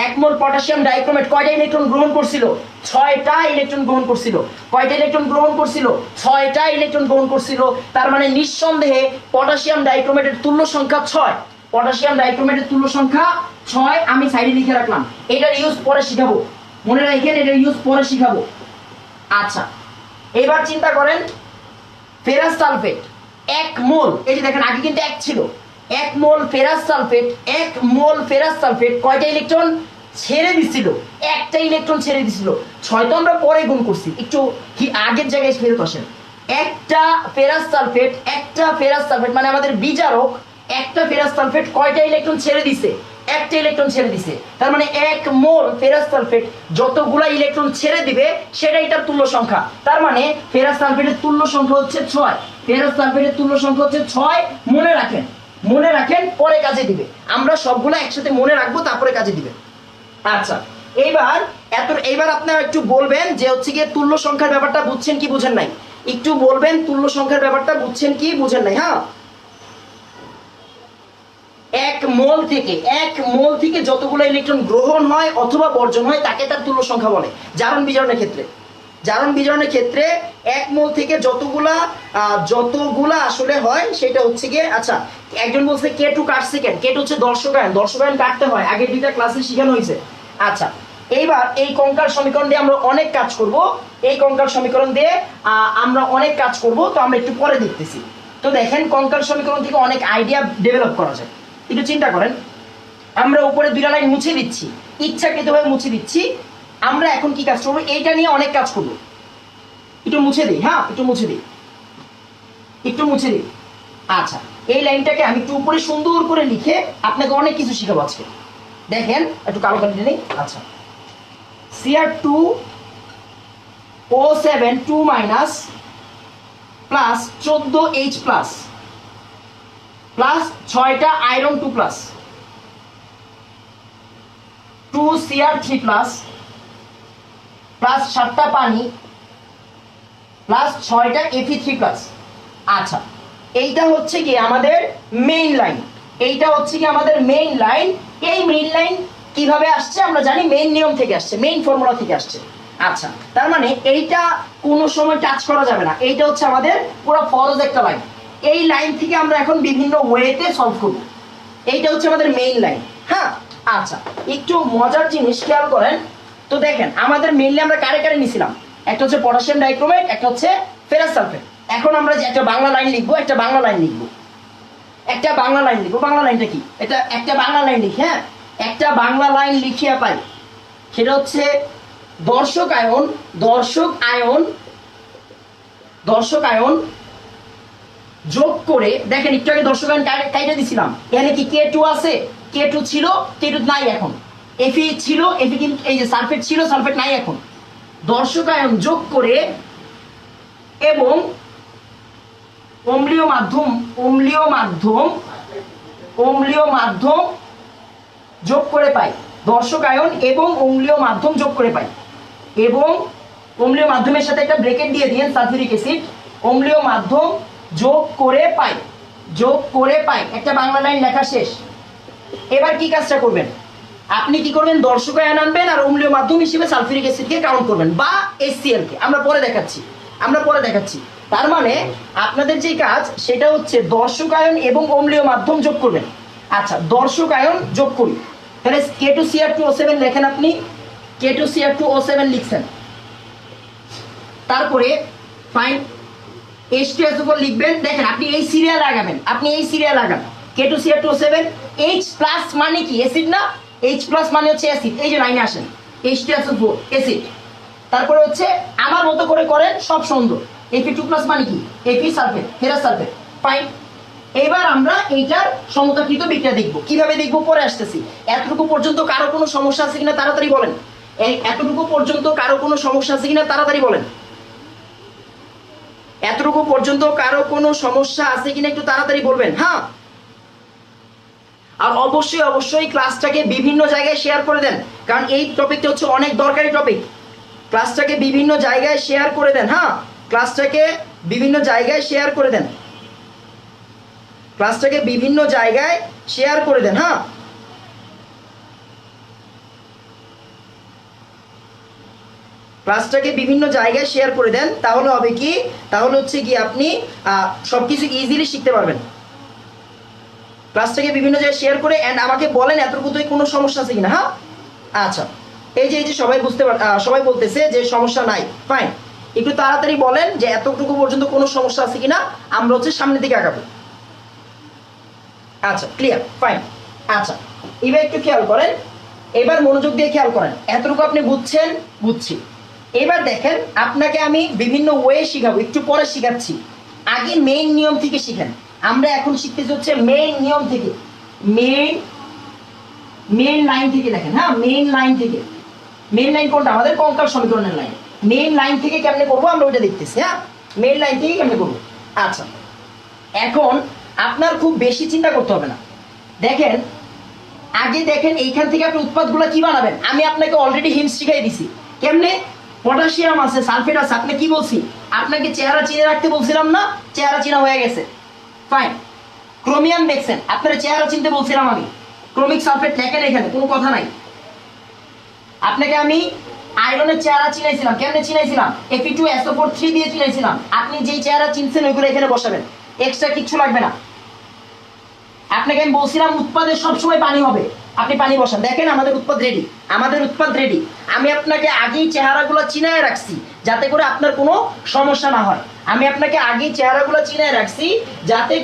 Speaker 1: 1 মোল পটাশিয়াম ডাইক্রোমেট কয়টা ইলেকট্রন গ্রহণ করছিল? 6টা ইলেকট্রন গ্রহণ করছিল। কয়টা ইলেকট্রন গ্রহণ করছিল? 6টা ইলেকট্রন গ্রহণ করছিল। তার মানে নিঃসন্দেহে পটাশিয়াম ডাইক্রোমেটের তুল্য সংখ্যা 6। পটাশিয়াম ডাইক্রোমেটের তুল্য সংখ্যা 6। আমি সাইডে লিখে রাখলাম, এটার ইউজ পরে শিখাবো, মনে রাখেন এটার ইউজ পরে শিখাবো। আচ্ছা, এবার চিন্তা করেন ফেরাস সালফেট 1 মোল, এই যে দেখেন আগে কিন্তু 1 ছিল, 1 মোল ফেরাস সালফেট, 1 মোল ফেরাস সালফেট কয়টা ইলেকট্রন ছেড়ে দিছিল? একটা ইলেকট্রন ছেড়ে দিছিল। 6 তো আমরা পরে গুণ করছি, একটু কি আগের জায়গায় ফেরত আসেন। একটা ফেরাস সালফেট মানে আমাদের বিজারক, একটা ফেরাস সালফেট কয়টা ইলেকট্রন ছেড়ে দিছে? একটা ইলেকট্রন ছেড়ে দিছে। তার মানে 1 মোল ফেরাস সালফেট যতগুলা ইলেকট্রন ছেড়ে দিবে সেটা এটার তুল্য সংখ্যা। তার মানে ফেরাস সালফেটের তুল্য সংখ্যা হচ্ছে 6। ফেরাস সালফেটের তুল্য সংখ্যা হচ্ছে 6। মনে রাখেন পরে কাজে দিবে। আমরা সবগুলো একসাথে মনে রাখবো, তারপরে কাজে দিবে। আচ্ছা, এইবার আপনারা একটু বলবেন যে হচ্ছে গিয়ে তুল্য সংখ্যার ব্যাপারটা বুঝছেন কি বুঝেন নাই? একটু বলবেন তুল্য সংখ্যার ব্যাপারটা বুঝছেন কি বুঝেন নাই। হ্যাঁ, 1 মোল থেকে যতগুলো ইলেকট্রন গ্রহণ হয় অথবা বর্জন হয় তাকে তার তুল্য সংখ্যা বলে। জারণ বিজারণের ক্ষেত্রে 1 মোল থেকে যতগুলা আসলে হয় সেটা হচ্ছে গিয়ে, আচ্ছা একজন বলছে K2 কাটছে কেন? K2 হচ্ছে দর্শকায়ন কাটতে হয়, আগের 2টা ক্লাসে শেখানো হয়েছে। আচ্ছা, এইবার এই কঙ্কাল সমীকরণ দিয়ে আমরা অনেক কাজ করব, তো আমরা একটু পরে দেখতেছি। তো দেখেন কঙ্কাল সমীকরণ থেকে অনেক আইডিয়া ডেভেলপ করা যায়। একটু চিন্তা করেন, আমরা উপরে 2টা লাইন মুছে দিচ্ছি, ইচ্ছাকৃতভাবে মুছে দিচ্ছি। আমরা এখন কি কাজ করবো? এইটা নিয়ে অনেক কাজ করবো। একটু মুছে দিই, হ্যাঁ একটু মুছে দিই। আচ্ছা, এই লাইনটাকে আমি একটু উপরে সুন্দর করে লিখে আপনাকে অনেক কিছু শিখাবো আজকে। দেখেন একটু কালো কালি নেই। আচ্ছা, Cr2O7 2 minus plus 14H plus 6টা আয়রন 2 প্লাস 2Cr3 প্লাস 7টা পানি প্লাস 6টা Fe3 প্লাস। আচ্ছা, এইটা হচ্ছে কি আমাদের মেইন লাইন। এই মেইন লাইন কিভাবে আসছে আমরা জানি, মেইন নিয়ম থেকে আসছে, মেইন ফর্মুলা থেকে আসছে। আচ্ছা, তার মানে এইটা কোনো সময় টাচ করা যাবে না। এইটা হচ্ছে আমাদের পুরো ফরজ একটা লাইন। এই লাইন থেকে আমরা এখন বিভিন্ন ওয়েতে সলভ করব। এইটা হচ্ছে আমাদের মেইন লাইন। হ্যাঁ, আচ্ছা একটু মজার জিনিস খেয়াল করেন তো। দেখেন আমাদের মেইনলি আমরা কারে নিছিলাম, একটা হচ্ছে পটাশিয়াম ডাইক্রোমেট, একটা হচ্ছে ফেরাস সালফেট। এখন আমরা যে একটা বাংলা লাইন লিখবো, বাংলা লাইনটা কি? এটা একটা বাংলা লাইন লিখি। হ্যাঁ, একটা বাংলা লাইন লিখিয়া পাই, সেটা হচ্ছে দর্শক আয়ন যোগ করে, দেখেন একটু আগে দর্শক আয়ন কাইটা দিছিলাম, এখানে কি K2 আছে? K2 ছিল, K2 নাই এখন। Fe ছিল, Fe কিন্তু এই যে সালফেট ছিল, সালফেট নাই এখন। দর্শক আয়ন যোগ করে এবং অম্লীয় মাধ্যম যোগ করে পাই। দর্শক আয়ন এবং অম্লীয় মাধ্যম যোগ করে পাই, এবং অম্লীয় মাধ্যমের সাথে একটা ব্রেকেট দিয়ে দিন, সালফিউরিক অ্যাসিড। অম্লীয় মাধ্যম যোগ করে পাই, একটা বাংলা লাইন লেখা শেষ। এবার কি কাজটা করবেন? আপনি কি করবেন? দর্শক আয়ন আনবেন আর অম্লীয় মাধ্যম হিসেবে সালফিউরিক অ্যাসিডকে কাউন্ট করবেন, বা HCl কে। আমরা পরে দেখাচ্ছি। তার মানে আপনাদের যে কাজ সেটা হচ্ছে দর্শক আয়ন এবং অম্লীয় মাধ্যম যোগ করবেন। আচ্ছা, দর্শক আয়ন যোগ করি, তাহলে K2Cr2O7 লেখেন আপনি, K2Cr2O7 লিখছেন। তারপরে ফাইন H2SO4 লিখবেন। দেখেন আপনি এই সিরিয়াল লাগান, K2Cr2O7। H প্লাস মানে কি? অ্যাসিড না? H প্লাস মানে হচ্ছে অ্যাসিড। এই যে লাইনে আসেন, H2SO4 অ্যাসিড। তারপরে হচ্ছে আমার মতো করে করেন, সব সুন্দর। Fe2 প্লাস মানে কি? Fe sulphate, ferrous sulphate. Fine, এবার আমরা এইটার সমতাকৃত বিক্রিয়া দেখব। কিভাবে দেখব পরে আসতেছি। এতটুকু পর্যন্ত কারো কোনো সমস্যা আছে কিনা তাড়াতাড়ি বলেন। এতটুকু পর্যন্ত কারো কোনো সমস্যা আছে কিনা তাড়াতাড়ি বলেন। একটু তাড়াতাড়ি বলবেন। হ্যাঁ, আর অবশ্যই ক্লাসটাকে বিভিন্ন জায়গায় শেয়ার করে দেন, কারণ এই টপিকটা হচ্ছে অনেক দরকারি টপিক। ক্লাসটাকে বিভিন্ন জায়গায় শেয়ার করে দেন। হ্যাঁ, ক্লাসটাকে বিভিন্ন জায়গায় শেয়ার করে দেন। হ্যাঁ, ক্লাসটাকে বিভিন্ন জায়গায় শেয়ার করে দেন, তাহলে হবে কি, তাহলে হচ্ছে কি আপনি সবকিছু ইজিলি শিখতে পারবেন। ক্লাসটাকে বিভিন্ন জায়গায় শেয়ার করে এন্ড আমাকে বলেন এতটুকুতেই কোনো সমস্যা আছে কিনা। হ্যাঁ আচ্ছা, এই যে সবাই সবাই বলতেছে যে সমস্যা নাই, ফাইন। একটু তাড়াতাড়ি বলেন যে এতটুকু পর্যন্ত কোনো সমস্যা আছে কিনা, আমরা হচ্ছে সামনের দিকে আগাবো। আচ্ছা ক্লিয়ার, ফাইন। আচ্ছা এবার একটু খেয়াল করেন, এবার মনোযোগ দিয়ে খেয়াল করেন, এতটুকু আপনি বুঝছেন, বুঝছি। এবার দেখেন আপনাকে আমি বিভিন্ন ওয়ে শিখাবো, একটু পরে শিখাচ্ছি। আগে মেইন নিয়ম থেকে শিখেন। আমরা এখন শিখতেছি হচ্ছে মেইন নিয়ম থেকে, মেইন লাইন থেকে। দেখেন, হ্যাঁ মেইন লাইন থেকে। মেইন লাইন কোনটা? আমাদের কঙ্কাল সমীকরণের লাইন। মেইন লাইন থেকে কেমনে করবো আমরা ওইটা দেখতেছি। হ্যাঁ মেইন লাইন থেকে কেমনে করবো। আচ্ছা এখন আপনার খুব বেশি চিন্তা করতে হবে না। দেখেন আগে দেখেন এইখান থেকে আপনি উৎপাদগুলো কি বানাবেন, আমি আপনাকে অলরেডি হিন্টস শিখাই দিছি। কেমনে? পটাশিয়াম আছে, সালফেট আছে। আপনি কি বলছি? আপনাকে চেহারা চিনে রাখতে বলছিলাম না? চেহারা চিনা হয়ে গেছে, ফাইন। ক্রোমিয়াম দেখছেন, আপনার চেহারা চিনতে বলছিলাম আমি। ক্রোমিক সালফেট লেখেন এখানে, কোনো কথা নাই। আপনাকে আমি আয়রনের চেহারা চিনাইছিলাম, কেমনে চিনাইছিলাম? Fe2SO4 3 দিয়ে চিনাইছিলাম। আপনি যেই চেহারা চিনছেন ওইগুলো এখানে বসাবেন, এক্সট্রা কিচ্ছু লাগবে না। আপনাকে আমি বলছিলাম উৎপাদে সবসময় পানি হবে, আপনি পানি বসান। দেখেন আমাদের উৎপাদ রেডি, আমাদের উৎপাদ রেডি। আমি আপনাকে আগেই চেহারাগুলো চিনায় রাখছি যাতে করে আপনার কোনো সমস্যা না হয়। আমি আপনাকে আগেই চেহারাগুলো চিনায় রাখছি যাতে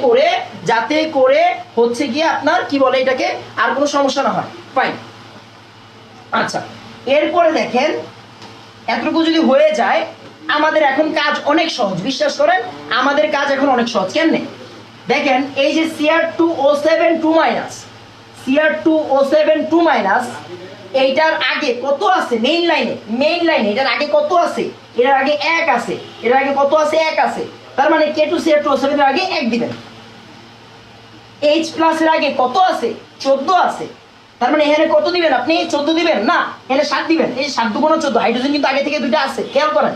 Speaker 1: করে হচ্ছে গিয়ে আপনার কি বলে এটাকে, আর কোনো সমস্যা না হয়, ফাইন। আচ্ছা এরপরে দেখেন এতটুকু যদি হয়ে যায়, আমাদের এখন কাজ অনেক সহজ। বিশ্বাস করেন আমাদের কাজ এখন অনেক সহজ। কেমনে? দেখেন এই যে Cr2O7 2 এইটার আগে কত আছে? মেইন লাইনে এটার আগে কত আছে? এটার আগে 1 আছে। এটার আগে কত আছে? 1 আছে। তার মানে K2Cr2O7 এর আগে 1 দিবেন। H প্লাস এর আগে কত আছে? 14 আছে। তার মানে এখানে কত দিবেন আপনি? 14 দিবেন না, এখানে 7 দিবেন। এই 7 2 গুণ 14, হাইড্রোজেন কিন্তু আগে থেকে দুইটা আছে, খেয়াল করেন।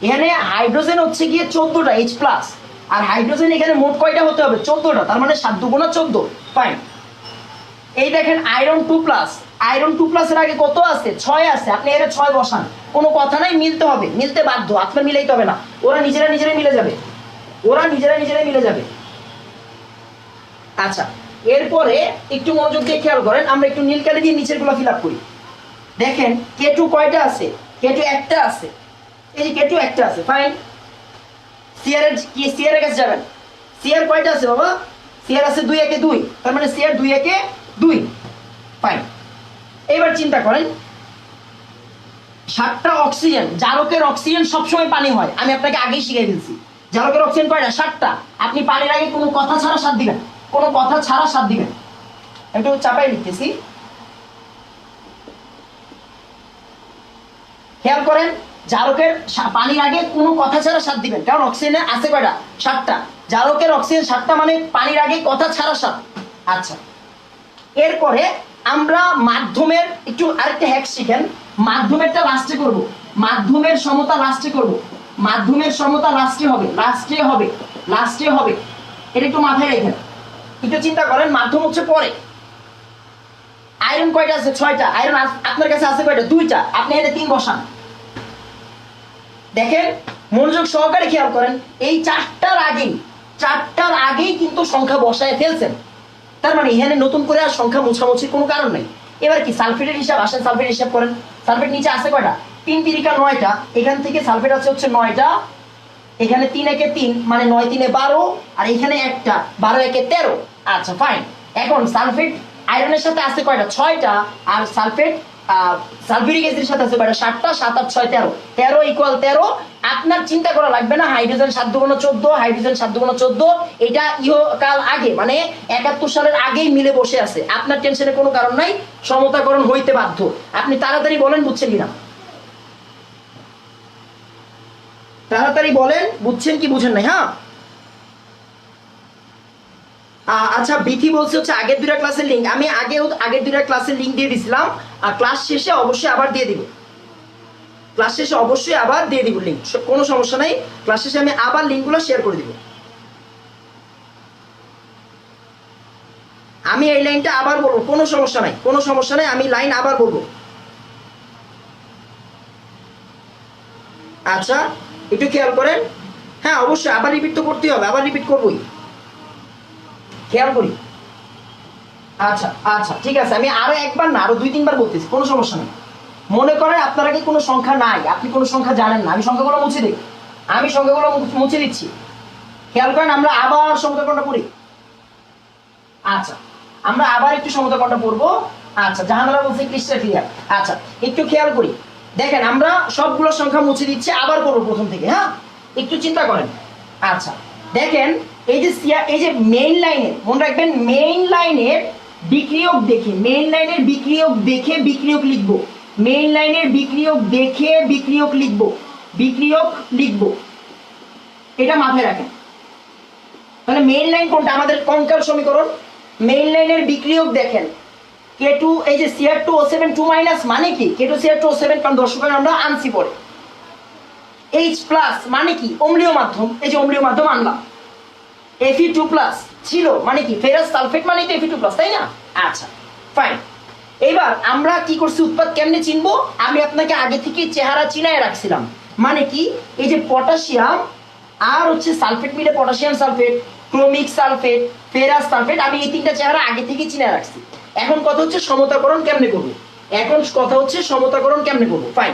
Speaker 1: এখানে হাইড্রোজেন হচ্ছে গিয়ে 14টা H প্লাস, আর হাইড্রোজেন এখানে মোট কয়টা হতে হবে? 14টা। তার মানে 7 2 গুণ 14, ফাইন। এই দেখেন আয়রন 2 প্লাস, আয়রন 2 প্লাস এর আগে কত আছে? 6 আছে। আপনি এর 6 বসান, কোনো কথা নাই, মিলতে হবে, মিলতে বাধ্য। আপনার মিলাইতে হবে না, ওরা নিজেরা মিলে যাবে, ওরা নিজেরা মিলে যাবে। আচ্ছা এরপরে একটু মনোযোগ দিয়ে খেয়াল করেন, আমরা একটু নীল কালি দিয়ে নিচের গুলো ফিল আপ করি। দেখেন K2 কয়টা আছে? K2 একটা আছে। এই যে K2 একটা আছে, ফাইন। Cr এর কাছে যাবেন। Cr কয়টা আছে বাবা? Cr আছে 2 1 2, তার মানে Cr 2 1 2, ফাইন। এবার চিন্তা করেন 7টা অক্সিজেন, জারকের অক্সিজেন সবসময় পানি হয়, আমি আপনাকে আগেই শিখিয়ে দিয়েছি। জারকের অক্সিজেন কয়টা? 7টা। আপনি পানির আগে কোনো কথা ছাড়া 7 দিবেন, কোনো কথা ছাড়া 7 দিবেন। একটু চাপাই লিখতেছি, খেয়াল করেন। জারকের পানির আগে কোনো কথা ছাড়া 7 দিবেন, কারণ অক্সিজেনে আছে কয়টা? 7টা। জারকের অক্সিজেন 7টা, মানে পানির আগে কথা ছাড়া 7। আচ্ছা এরপরে আমরা মাধ্যমের একটু আরেকটা হ্যাক শিখেন। মাধ্যমেরটা লাস্টে করব, মাধ্যমের সমতা লাস্টে করব। মাধ্যমের সমতা লাস্টে হবে। এটা একটু মাথায় রেখেন, একটু চিন্তা করেন। মাধ্যম হচ্ছে পরে। আয়রন কয়টা আছে? 6টা। আয়রন আপনার কাছে আছে কয়টা? 2টা। আপনি এখানে 3 বসান। দেখেন মনোযোগ সহকারে খেয়াল করেন, এই 4টার আগেই কিন্তু সংখ্যা বসায় ফেলছেন। তার মানে এখানে নতুন করে আর সংখ্যা মোছামুছির কোনো কারণ নেই। এবার কি সালফেটের হিসাব? আসেন সালফেট হিসাব করেন। সালফেট নিচে আছে কয়টা? 3 3 9টা। এখান থেকে সালফেট আছে হচ্ছে 9টা। এখানে 3 1 3, মানে 9 3 12, আর এখানে একটা 12 1 13। আচ্ছা ফাইন। এখন সালফেট আয়রনের সাথে আছে কয়টা? 6টা। আর সালফেট সালফিউরিক অ্যাসিডের সাথে আছে কয়টা? 7টা। 7 আর 6 13, 13 = 13। আপনার চিন্তা করা লাগবে না। হাইড্রোজেন 7 2 গুণ 14, হাইড্রোজেন 7 2 গুণ 14, এটা ইহকাল আগে, মানে 71 সালের আগেই মিলে বসে আছে। আপনার টেনশনের কোনো কারণ নাই, সমতাকরণ হইতে বাধ্য। আপনি তাড়াতাড়ি বলেন বুঝছেন কিনা, তাড়াতাড়ি বলেন বুঝছেন কি বুঝেন নাই। হ্যাঁ আচ্ছা বিথি বলছে হচ্ছে আগের 2টা ক্লাসের লিংক, আমি আগের 2টা ক্লাসের লিংক দিয়ে দিছিলাম। আর ক্লাস শেষে অবশ্যই আবার দিয়ে দিব, লিংক, কোনো সমস্যা নাই। ক্লাস শেষে আমি আবার লিংকগুলো শেয়ার করে দিব। আমি এই লাইনটা আবার বলবো, কোনো সমস্যা নাই, আমি লাইন আবার বলবো। আচ্ছা একটু খেয়াল করেন। হ্যাঁ অবশ্যই আবার রিপিট তো করতেই হবে, আবার রিপিট করবোই, খেয়াল করি। আচ্ছা আচ্ছা ঠিক আছে, আমি আরো একবার না আরো 2-3 বার বলতেছি, কোনো সমস্যা নেই। মনে করেন আপনার আগে কোনো সংখ্যা নাই, আপনি কোনো সংখ্যা জানেন না, আমি সংখ্যাগুলো মুছে দিই, আমি সংখ্যাগুলো মুছে দিচ্ছি। খেয়াল করেন, আমরা আবার সমতাকরণটা পড়ি। আচ্ছা আমরা আবার একটু সমতাকরণটা পড়বো। আচ্ছা জাহানারা বলছে ক্রিস্টাল ক্লিয়ার। আচ্ছা একটু খেয়াল করি, দেখেন আমরা সবগুলো সংখ্যা মুছে দিচ্ছি, আবার করবো প্রথম থেকে। হ্যাঁ একটু চিন্তা করেন। আচ্ছা দেখেন, এই যে মেইন লাইনের, মনে রাখবেন মেইন লাইনের বিক্রিয়ক দেখে, মেইন লাইনের বিক্রিয়ক দেখে বিক্রিয়ক লিখবো, মেইন লাইনের বিক্রিয়ক দেখে বিক্রিয়ক লিখবো, বিক্রিয়ক লিখবো, এটা মাথায় রাখেন। তাহলে মেইন লাইন কোনটা? আমাদের কঙ্কাল সমীকরণ। মেইন লাইনের বিক্রিয়ক দেখেন K2, এই যে Cr2O7 2 মাইনাস মানে কি? K2 Cr2O7, কারণ দর্শকের আমরা আনছি পরে। H প্লাস মানে কি? অম্লীয় মাধ্যম, এই যে অম্লীয় মাধ্যম আনলাম। Fe2 প্লাস ছিল মানে কি? ফেরাস সালফেট মানে তো Fe2 প্লাস, তাই না? আচ্ছা ফাইন। এবার আমরা কি করছি, উৎপাদ কেমনে চিনবো? আমি আপনাকে আগে থেকে চেহারা চিনায় রাখছিলাম। মানে কি? এই যে পটাশিয়াম আর হচ্ছে সালফেট মিলে potassium sulphate, chromic sulphate, ferrous sulphate, আমি এই 3টা চেহারা আগে থেকে চিনায় রাখছি। এখন কথা হচ্ছে সমতাকরণ কেমনে করবো, এখন কথা হচ্ছে সমতাকরণ কেমনে করবো। ফাইন,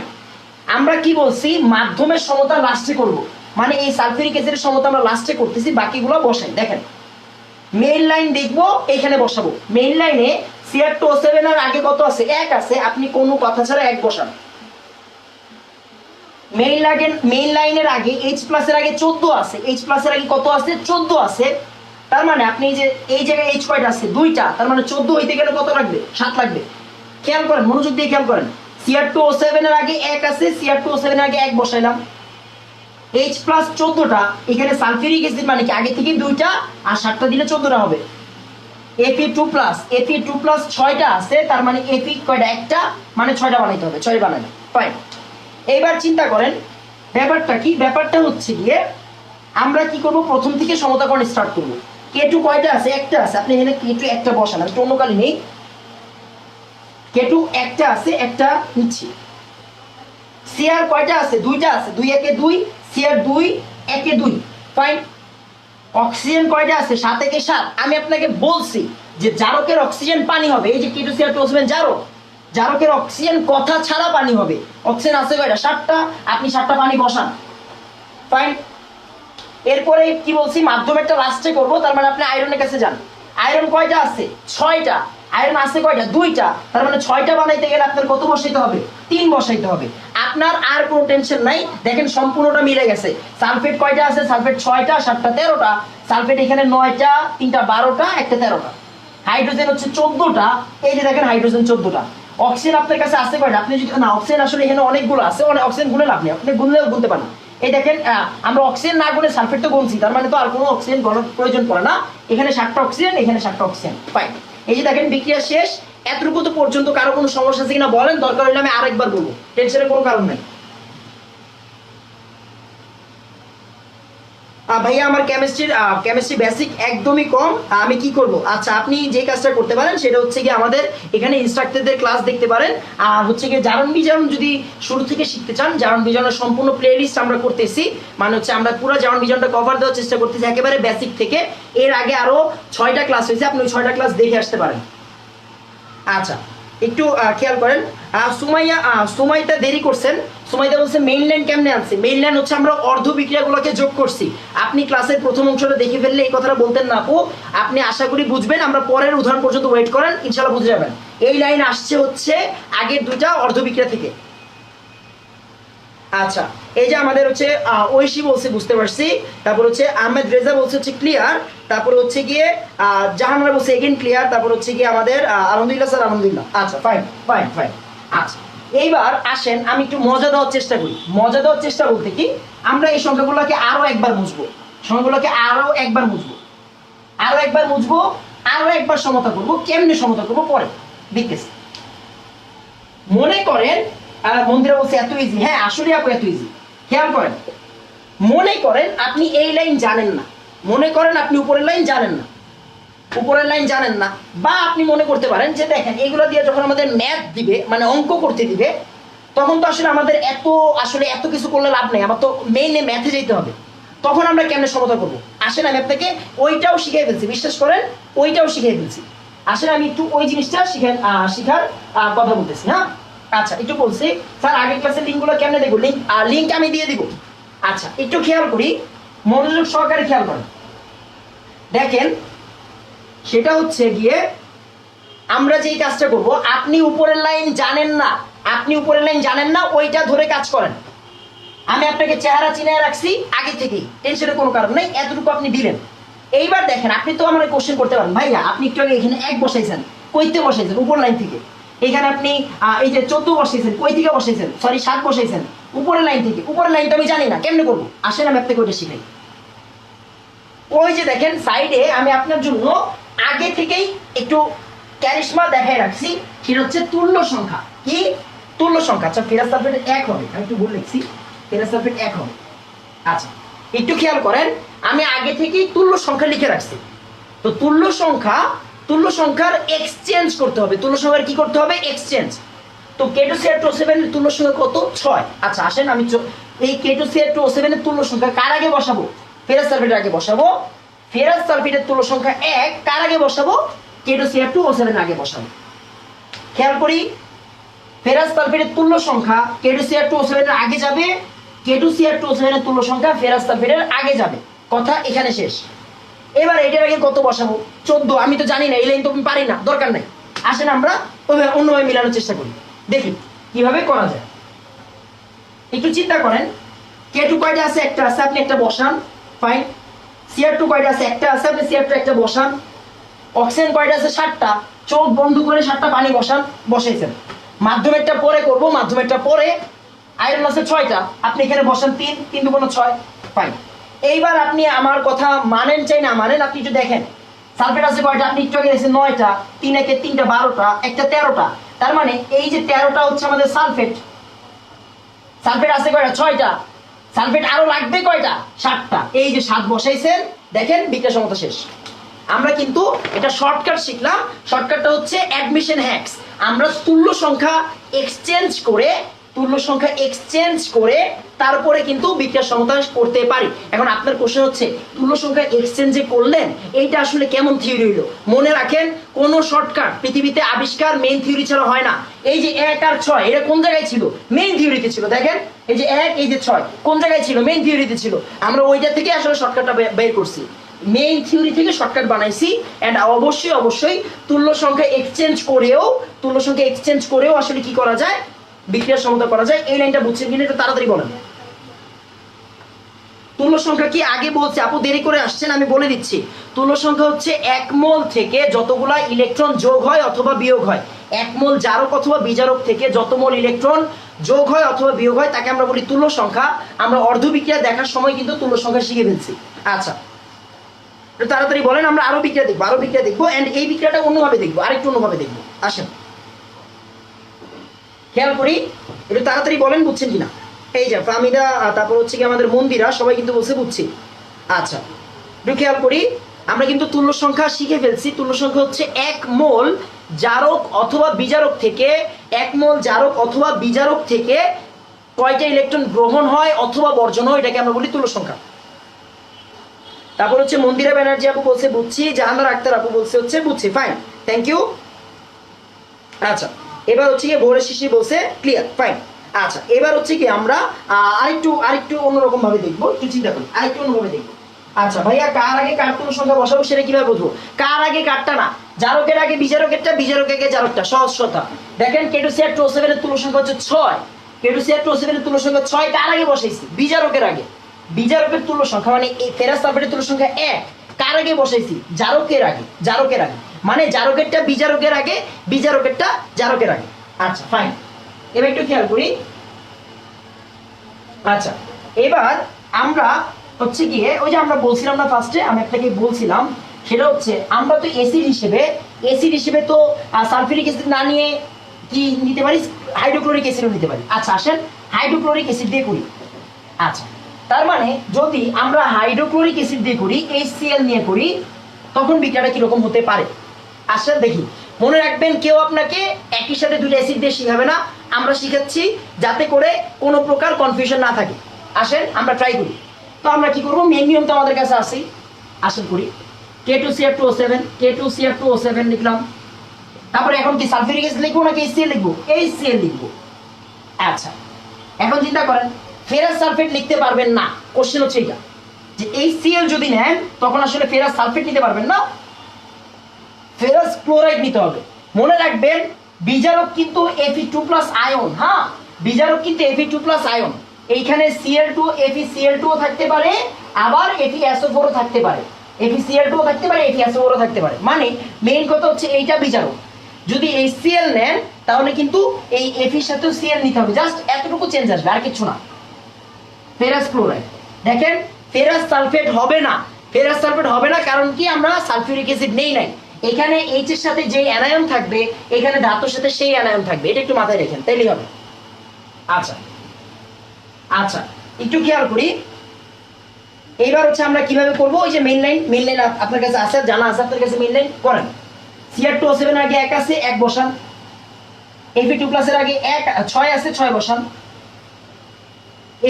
Speaker 1: আমরা কি বলছি, মাধ্যমের সমতা লাস্টে করব, মানে এই সালফিউরিক অ্যাসিডের সমতা আমরা লাস্টে করতেছি, বাকিগুলো বসাই। দেখেন মেইন লাইন দেখবো, এখানে বসাবো। মেইন লাইনে Cr2O7 এর আগে কত আছে? 1 আছে, আপনি কোনো কথা ছাড়া 1 বসান। মেইন লাইনের আগে H প্লাস এর আগে 14 আছে, H প্লাস এর আগে কত আছে? 14 আছে। তার মানে আপনি যে এই জায়গায় H কয়টা আছে? 2টা, তার মানে 14 হইতে গেলে কত লাগবে? 7 লাগবে। খেয়াল করেন, মনোযোগ দিয়ে খেয়াল করেন। Cr2O7 এর আগে 1 আছে, Cr2O7 এর আগে 1 বসাইলাম। H প্লাস 14টা, এখানে সালফিউরিক অ্যাসিড মানে কি? আগে থেকে 2টা আর 7টা দিলে 14টা হবে। Fe2 প্লাস, Fe2 প্লাস 6টা আছে, তার মানে Fe কয়টা? একটা, মানে 6টা বানাইতে হবে, 6 বানাইলাম। ফাইন, এইবার চিন্তা করেন ব্যাপারটা কি? ব্যাপারটা হচ্ছে গিয়ে আমরা কি করব, প্রথম থেকে সমতাকরণ স্টার্ট করব। K2 কয়টা আছে? একটা আছে, আপনি এখানে K2 একটা বসান, আমি অন্য কালি নেই। K2 একটা আছে, একটা নিচ্ছি। Cr কয়টা আছে? 2টা আছে, 2 একে 2, Cr 2 একে 2। ফাইন, অক্সিজেন কয়টা আছে? 7 একে 7। আমি আপনাকে বলছি যে জারকের অক্সিজেন পানি হবে, এই যে K2 Cr2O7 জারক, জারকের অক্সিজেন কথা ছাড়া পানি হবে। অক্সিজেন আছে কয়টা? 7টা, আপনি 7টা পানি বসান। ফাইন, এরপরে কি বলছি, মাধ্যমেরটা লাস্টে করব, তার মানে আপনি আয়রনের কাছে যান। আয়রন কয়টা আছে? 6টা। আয়রন আছে কয়টা? 2টা, তার মানে 6টা বানাইতে গেলে আপনার কত বসাইতে হবে? 3 বসাইতে হবে। আপনার আর কোনো টেনশন নাই, দেখেন সম্পূর্ণটা মিলে গেছে। সালফেট কয়টা আছে? সালফেট 6টা, 7টা 13টা। সালফেট এখানে 9টা, 3টা 12টা, একটা 13টা। হাইড্রোজেন হচ্ছে 14টা, এই যে দেখেন হাইড্রোজেন 14টা। অক্সিজেন আপনার কাছে আছে কয়টা? আপনি যদি না, অক্সিজেন আসলে এখানে অনেকগুলো আছে, অক্সিজেন গুনে লাভ নেই, আপনি গুনলেও গুনতে পারেন। এই দেখেন আমরা অক্সিজেন না গুনে সালফেট তো গুনছি, তার মানে তো আর কোনো অক্সিজেন গণার প্রয়োজন পড়ে না। এখানে 7টা অক্সিজেন, এখানে 7টা অক্সিজেন। ফাইন, এই যে দেখেন বিক্রিয়া শেষ। এতটুকু তো পর্যন্ত কারো কোনো সমস্যা আছে কিনা বলেন, দরকার হলে আমি আরেকবার বলবো, টেনশনের কোনো কারণ নাই। ভাইয়া আমার কেমিস্ট্রি বেসিক একদমই কম, আমি কি করব? আচ্ছা আপনি যে কাজটা করতে পারেন সেটা হচ্ছে কি, আমাদের এখানে ইনস্ট্রাক্টরদের ক্লাস দেখতে পারেন। আর হচ্ছে কি জারণ বিজারণ যদি শুরু থেকে শিখতে চান, জারণ বিজারণের সম্পূর্ণ প্লেলিস্ট আমরা করতেছি, মানে হচ্ছে আমরা পুরো জারণ বিজারণটা কভার দেওয়ার চেষ্টা করতেছি একেবারে বেসিক থেকে। এর আগে আরো 6টা ক্লাস হয়েছে, আপনি ওই 6টা ক্লাস দেখে আসতে পারেন। আচ্ছা একটু খেয়াল করেন, সুমাইতা দেরি করছেন। সুমাইতা বলছে মেইন লাইন কেমনে আনছে? মেইন লাইন হচ্ছে আমরা অর্ধ বিক্রিয়াগুলোকে যোগ করছি। আপনি ক্লাসের প্রথম অংশটা দেখে ফেললে এই কথাটা বলতেন না আপু, আপনি আশা করি বুঝবেন। আমরা পরের উদাহরণ পর্যন্ত ওয়েট করেন, ইনশাআল্লাহ বুঝে যাবেন। এই লাইন আসছে হচ্ছে আগের 2টা অর্ধ বিক্রিয়া থেকে। আচ্ছা এই যে আমাদের হচ্ছে ঐশী বলছে বুঝতে পারছি, তারপর হচ্ছে আহমেদ রেজা বলছে হচ্ছে ক্লিয়ার, তারপর হচ্ছে গিয়ে জাহানারা বলছে এগেন ক্লিয়ার, তারপর হচ্ছে গিয়ে আমাদের আলহামদুলিল্লাহ স্যার আলহামদুলিল্লাহ। আচ্ছা ফাইন ফাইন ফাইন। আচ্ছা এইবার আসেন আমি একটু মজা দেওয়ার চেষ্টা করি। মজা দেওয়ার চেষ্টা বলতে কি, আমরা এই সংখ্যাগুলোকে আরো একবার মুছবো, সংখ্যাগুলোকে আরো একবার মুছবো, আরো একবার মুছবো, আরো একবার সমতা করবো। কেমনে সমতা করবো পরে দেখতেছি। মনে করেন মন্দিরা বলছে এত ইজি, হ্যাঁ আসলে আপু এত ইজি। খেয়াল করেন, মনে করেন আপনি এই লাইন জানেন না, মনে করেন আপনি উপরের লাইন জানেন না, উপরের লাইন জানেন না, বা আপনি মনে করতে পারেন যে দেখেন এগুলো দিয়ে যখন আমাদের ম্যাথ দিবে, মানে অঙ্ক করতে দিবে, তখন তো আসলে আমাদের এত কিছু করলে লাভ নেই, আমার তো মেইনে ম্যাথে যেতে হবে। তখন আমরা কেমনে সমতা করবো? আসেন আমি আপনাকে ওইটাও শিখিয়ে ফেলছি, বিশ্বাস করেন ওইটাও শিখিয়ে ফেলছি। আসলে আমি একটু ওই জিনিসটা শিখার কথা বলতেছি। হ্যাঁ আচ্ছা, একটু বলছি স্যার আগের ক্লাসের লিঙ্কগুলো কেমনে দেখবো? লিঙ্ক আমি দিয়ে দিব। আচ্ছা একটু খেয়াল করি, মনোযোগ সহকারে খেয়াল করেন। দেখেন সেটা হচ্ছে গিয়ে আমরা যেই কাজটা করব, আপনি উপরের লাইন জানেন না, ওইটা ধরে কাজ করেন। আমি আপনাকে চেহারা চিনে রাখছি আগে থেকেই, টেনশনের কোনো কারণ নেই, এতটুকু আপনি দিলেন। এইবার দেখেন আপনি তো আমার কোশ্চেন করতে পারেন, ভাইয়া আপনি একটু আগে এখানে 1 বসাইছেন, কইতে বসাইছেন উপর লাইন থেকে। এখানে আপনি এই যে 14 বসাইছেন, কই থেকে বসাইছেন? সরি 7 বসাইছেন উপরের লাইন থেকে। উপরের লাইনটা আমি জানি না, কেমনে করবো? আসেন আমি আপনাকে ওইটা শিখাই। ওই যে দেখেন সাইডে আমি আপনার জন্য আগে থেকেই একটু ক্যারিশমা দেখাই রাখছি, সেটা হচ্ছে তুল্য সংখ্যা। কি তুল্য সংখ্যা? আচ্ছা ফেরাস সালফেট 1 হবে, আমি একটু ভুল লিখছি, ফেরাস সালফেট 1 হবে। আচ্ছা একটু খেয়াল করেন, আমি আগে থেকেই তুল্য সংখ্যা লিখে রাখছি। তো তুল্য সংখ্যার এক্সচেঞ্জ করতে হবে। তুল্য সংখ্যার কি করতে হবে? এক্সচেঞ্জ। তো K2CR2O7 এর তুল্য সংখ্যা কত? 6। আচ্ছা আসেন আমি এই K2CR2O7 এর তুল্য সংখ্যা কার আগে বসাবো? ফেরাস সালফেটের আগে বসাবো। ফেরাস সালফেটের তুল্য সংখ্যা 1 কার আগে বসাবো? K2CR2O7 এর আগে বসাবো। খেয়াল করি, ফেরাস সালফেটের তুল্য সংখ্যা K2CR2O7 এর আগে যাবে, K2CR2O7 এর তুল্য সংখ্যা ফেরাস সালফেটের আগে যাবে। কথা এখানে শেষ। এবার এটার আগে কত বসাবো? 14। আমি তো জানি না, এই লাইন তো আমি পারি না, দরকার নাই। আসেন আমরা অন্যভাবে মিলানোর চেষ্টা করি, দেখি কিভাবে করা যায়। একটু চিন্তা করেন, K2 কয়টা আছে? একটা আছে, আপনি একটা বসান, ফাইন। CR2 কয়টা আছে? একটা আছে, আপনি CR2 একটা বসান। অক্সিজেন কয়টা আছে? 7টা। চোখ বন্ধ করে 7টা পানি বসান, বসাইছেন। মাধ্যমেরটা পরে করব, মাধ্যমেরটা পরে। আয়রন আছে 6টা, আপনি এখানে বসান 3 3 2 6, ফাইন। এইবার আপনি আমার কথা মানেন চাই না মানেন, আপনি একটু দেখেন সালফেট আছে কয়টা? আপনি একটু আগে দেখছেন 9টা, 3 একে 3টা 12টা, একটা 13টা। তার মানে এই যে 13টা হচ্ছে আমাদের সালফেট। সালফেট আছে কয়টা? 6টা। সালফেট আরো লাগবে কয়টা? 7টা। এই যে 7 বসাইছেন, দেখেন বিক্রিয়া সমতা শেষ। আমরা কিন্তু এটা শর্টকাট শিখলাম। শর্টকাটটা হচ্ছে অ্যাডমিশন হ্যাক্স। আমরা তুল্য সংখ্যা এক্সচেঞ্জ করে তারপরে কিন্তু বিক্রিয়া সমতা করতে পারি। এখন আপনার কোশ্চেন হচ্ছে তুল্য সংখ্যা এক্সচেঞ্জ করলেন, এইটা আসলে কেমন থিওরি হইলো? মনে রাখেন, কোন শর্টকাট পৃথিবীতে আবিষ্কার মেইন থিওরি ছাড়া হয় না। এই যে 1 আর 6 এটা কোন জায়গায় ছিল? মেইন থিওরিতে ছিল। দেখেন এই যে 1 এই যে 6 কোন জায়গায় ছিল? মেইন থিওরিতে ছিল। আমরা ওইটা থেকে আসলে শর্টকাটটা বের করছি, মেইন থিওরি থেকে শর্টকাট বানাইছি। এন্ড অবশ্যই তুল্য সংখ্যা এক্সচেঞ্জ করেও আসলে কি করা যায়? বিক্রিয়া সমতা করা যায়। এই লাইনটা বুঝছেন কিনা একটু তাড়াতাড়ি বলেন। তুল্য সংখ্যা কি আগে বলছে? আপু দেরি করে আসছেন, আমি বলে দিচ্ছি। তুল্য সংখ্যা হচ্ছে 1 মোল থেকে যতগুলা ইলেকট্রন যোগ হয় অথবা বিয়োগ হয়, 1 মোল জারক অথবা বিজারক থেকে যত মোল ইলেকট্রন যোগ হয় অথবা বিয়োগ হয় তাকে আমরা বলি তুল্য সংখ্যা। আমরা অর্ধ বিক্রিয়া দেখার সময় কিন্তু তুল্য সংখ্যা শিখে ফেলছি। আচ্ছা তাড়াতাড়ি বলেন, আমরা আরো বিক্রিয়া দেখবো এন্ড এই বিক্রিয়াটা অন্যভাবে দেখবো, আরেকটু অন্যভাবে দেখবো। আসেন খেয়াল করি, একটু তাড়াতাড়ি বলেন বুঝছেন কিনা। এই যে ফামিদা, তারপর হচ্ছে কি আমাদের মন্দিরা, সবাই কিন্তু বলছে বুঝছি। আচ্ছা একটু খেয়াল করি, আমরা কিন্তু তুল্য সংখ্যা শিখে ফেলছি। তুল্য সংখ্যা হচ্ছে 1 মোল জারক অথবা বিজারক থেকে কয়টা ইলেকট্রন গ্রহণ হয় অথবা বর্জন হয়, এটাকে আমরা বলি তুল্য সংখ্যা। তারপর হচ্ছে মন্দিরা ব্যানার্জি আপু বলছে বুঝছি, জাহানারা আক্তার আপু বলছে হচ্ছে বুঝছি, ফাইন, থ্যাংক ইউ। আচ্ছা এবার হচ্ছে কি ভোরের শিশি বলছে ক্লিয়ার, ফাইন। আচ্ছা এবার হচ্ছে কি আমরা আরেকটু অন্যরকম ভাবে দেখবো, একটু চিন্তা করি, আরেকটু অন্যভাবে দেখবো। আচ্ছা ভাইয়া কার আগে কার তুল্য সংখ্যা বসাবো সেটা কিভাবে বুঝবো? কার আগে কারটা না, জারকের আগে বিজারকেরটা, বিজারকের আগে জারকটা, সহজ কথা। দেখেন K2CR2O7 এর তুল্য সংখ্যা হচ্ছে 6, K2CR2O7 এর তুল্য সংখ্যা 6 কার আগে বসাইছি? বিজারকের আগে। বিজারকের তুল্য সংখ্যা মানে এই ফেরাস সালফেটের তুল্য সংখ্যা 1 কার আগে বসাইছি? জারকের আগে। মানে জারকেরটা বিজারকের আগে, বিজারকেরটা জারকের আগে। আচ্ছা ফাইন, এবার একটু খেয়াল করি। আচ্ছা এবার আমরা হচ্ছে গিয়ে ওই যে আমরা বলছিলাম না ফার্স্টে, আমি আপনাকে বলছিলাম, সেটা হচ্ছে আমরা তো এসিড হিসেবে তো সালফিউরিক অ্যাসিড না নিয়ে কি নিতে পারি? হাইড্রোক্লোরিক অ্যাসিডও নিতে পারি। আচ্ছা আসেন হাইড্রোক্লোরিক অ্যাসিড দিয়ে করি। আচ্ছা তার মানে যদি আমরা হাইড্রোক্লোরিক অ্যাসিড দিয়ে করি, HCl নিয়ে করি, তখন বিক্রিয়াটা কিরকম হতে পারে? আসেন দেখি। মনে রাখবেন কেউ আপনাকে একই সাথে দুটো অ্যাসিড দিয়ে শিখাবে না, আমরা শিখাচ্ছি যাতে করে কোনো প্রকার কনফিউশন না থাকে। আসেন আমরা ট্রাই করি। তো আমরা কি করবো, মেন নিয়ম তো আমাদের কাছে আসেই, আসেন করি। K2CF2O7 K2CF2O7 লিখলাম। তারপরে এখন কি সালফিউরিক অ্যাসিড লিখবো নাকি HCl লিখবো? HCl লিখবো। আচ্ছা, এখন চিন্তা করেন ফেরাস সালফেট লিখতে পারবেন না, কোশ্চেন হচ্ছে এটা যে HCl যদি নেন তখন আসলে ফেরাস সালফেট নিতে পারবেন না, ফেরাস ক্লোরাইড নিতে হবে। মনে রাখবেন বিজারক কিন্তু Fe2+ আয়ন, হ্যাঁ বিজারক কিন্তু Fe2+ আয়ন। এইখানে Cl2 FeCl2 থাকতে পারে, আবার FeSO4 থাকতে পারে, FeCl2 থাকতে পারে, FeSO4 থাকতে পারে। মানে মেইন কথা হচ্ছে এইটা বিজারক। যদি HCl নেন তাহলে কিন্তু এই Fe এর সাথে Cl নিতে হবে, জাস্ট এতটুকু চেঞ্জ আসবে, আর কিছু না। ফেরাস ক্লোরাইড দেখেন ফেরাস সালফেট হবে না, ফেরাস সালফেট হবে না কারণ কি আমরা সালফিউরিক অ্যাসিড নেই নাই। এখানে H এর সাথে যে অ্যানায়ন থাকবে এখানে ধাতুর সাথে সেই অ্যানায়ন থাকবে, এটা একটু মাথায় রাখেন তাইলেই হবে। আচ্ছা আচ্ছা, একটু খেয়াল করি এইবার হচ্ছে আমরা কিভাবে করব। ওই যে মেইন লাইন আপনার কাছে আছে, জানা আছে আপনার কাছে, মেইন লাইন করেন। Cr2O7 এর আগে 1 আছে 1 বসান, Fe2+ এর আগে 6 আছে 6 বসান,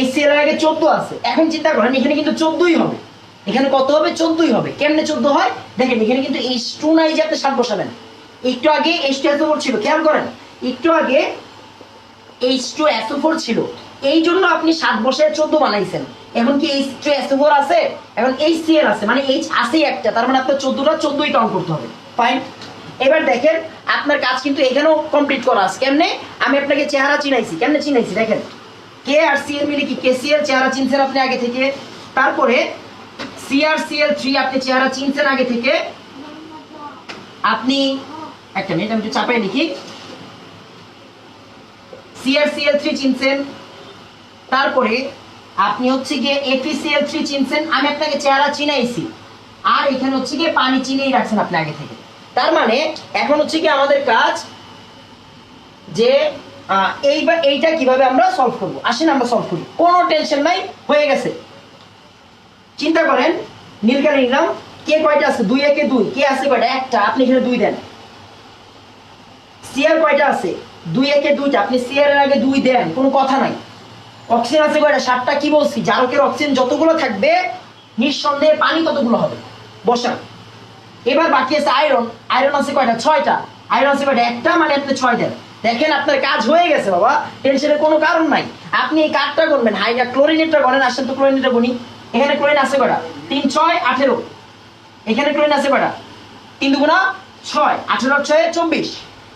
Speaker 1: HCl এর আগে 14 আছে। এখন চিন্তা করেন এখানে কিন্তু 14ই হবে, এখানে কত হবে? 14ই হবে। কেমনে 14 হয় দেখেন, এখানে কিন্তু H2 নাই যে আপনি 7 বসাবেন, একটু আগে H2SO4 ছিল, খেয়াল করেন একটু আগে H2SO4 ছিল, এই জন্য আপনি 7 বসায় 14 বানাইছেন। এখন কি H2SO4 আছে, এখন HCl আছে, মানে H আছেই একটা, তার মানে আপনার 14টা 14ই কাউন্ট করতে হবে। ফাইন, এবার দেখেন আপনার কাজ কিন্তু এখানেও কমপ্লিট করা আছে। কেমনে? আমি আপনাকে চেহারা চিনাইছি, কেমনে চিনাইছি দেখেন, K আর Cl মিলে কি KCl চেহারা চিনছেন আপনি আগে থেকে, তারপরে CrCl3 আপনি চেহারা চিনছেন আগে থেকে, আপনি একটা মিনিট আমি একটু চাপাই লিখি, CrCl3 চিনছেন, তারপরে আপনি হচ্ছে গিয়ে FeCl3 চিনছেন, আমি আপনাকে চেহারা চিনাইছি, আর এখানে হচ্ছে গিয়ে পানি চিনেই রাখছেন আপনি আগে থেকে। তার মানে এখন হচ্ছে কি আমাদের কাজ যে এইটা কিভাবে আমরা সলভ করব। আসেন আমরা সলভ করি, কোনো টেনশন নাই, হয়ে গেছে। চিন্তা করেন নীল কালি নিলাম, কে কয়টা আছে? 2 একে 2, কে আছে কয়টা? একটা, আপনি এখানে 2 দেন। Cr কয়টা আছে? 2 একে 2টা, আপনি Cr এর আগে 2 দেন, কোনো কথা নাই। অক্সিজেন আছে কয়টা? 7টা। কি বলছি, জারকের অক্সিজেন যতগুলো থাকবে নিঃসন্দেহে পানি ততগুলো হবে, বসান। এবার বাকি আছে আয়রন, আয়রন আছে কয়টা? 6টা। আয়রন আছে কয়টা? একটা, মানে আপনি 6 দেন। দেখেন আপনার কাজ হয়ে গেছে বাবা, টেনশনের কোনো কারণ নাই। আপনি এই কার্ডটা করবেন, হাইড্রা ক্লোরিনেটটা করেন। আসেন তো ক্লোরিনেটটা গুনি, এখানে ক্লোরিন আছে কয়টা? 3 6 18, এখানে ক্লোরিন আছে কয়টা? 3 দুগুণা 6, 18 6 24,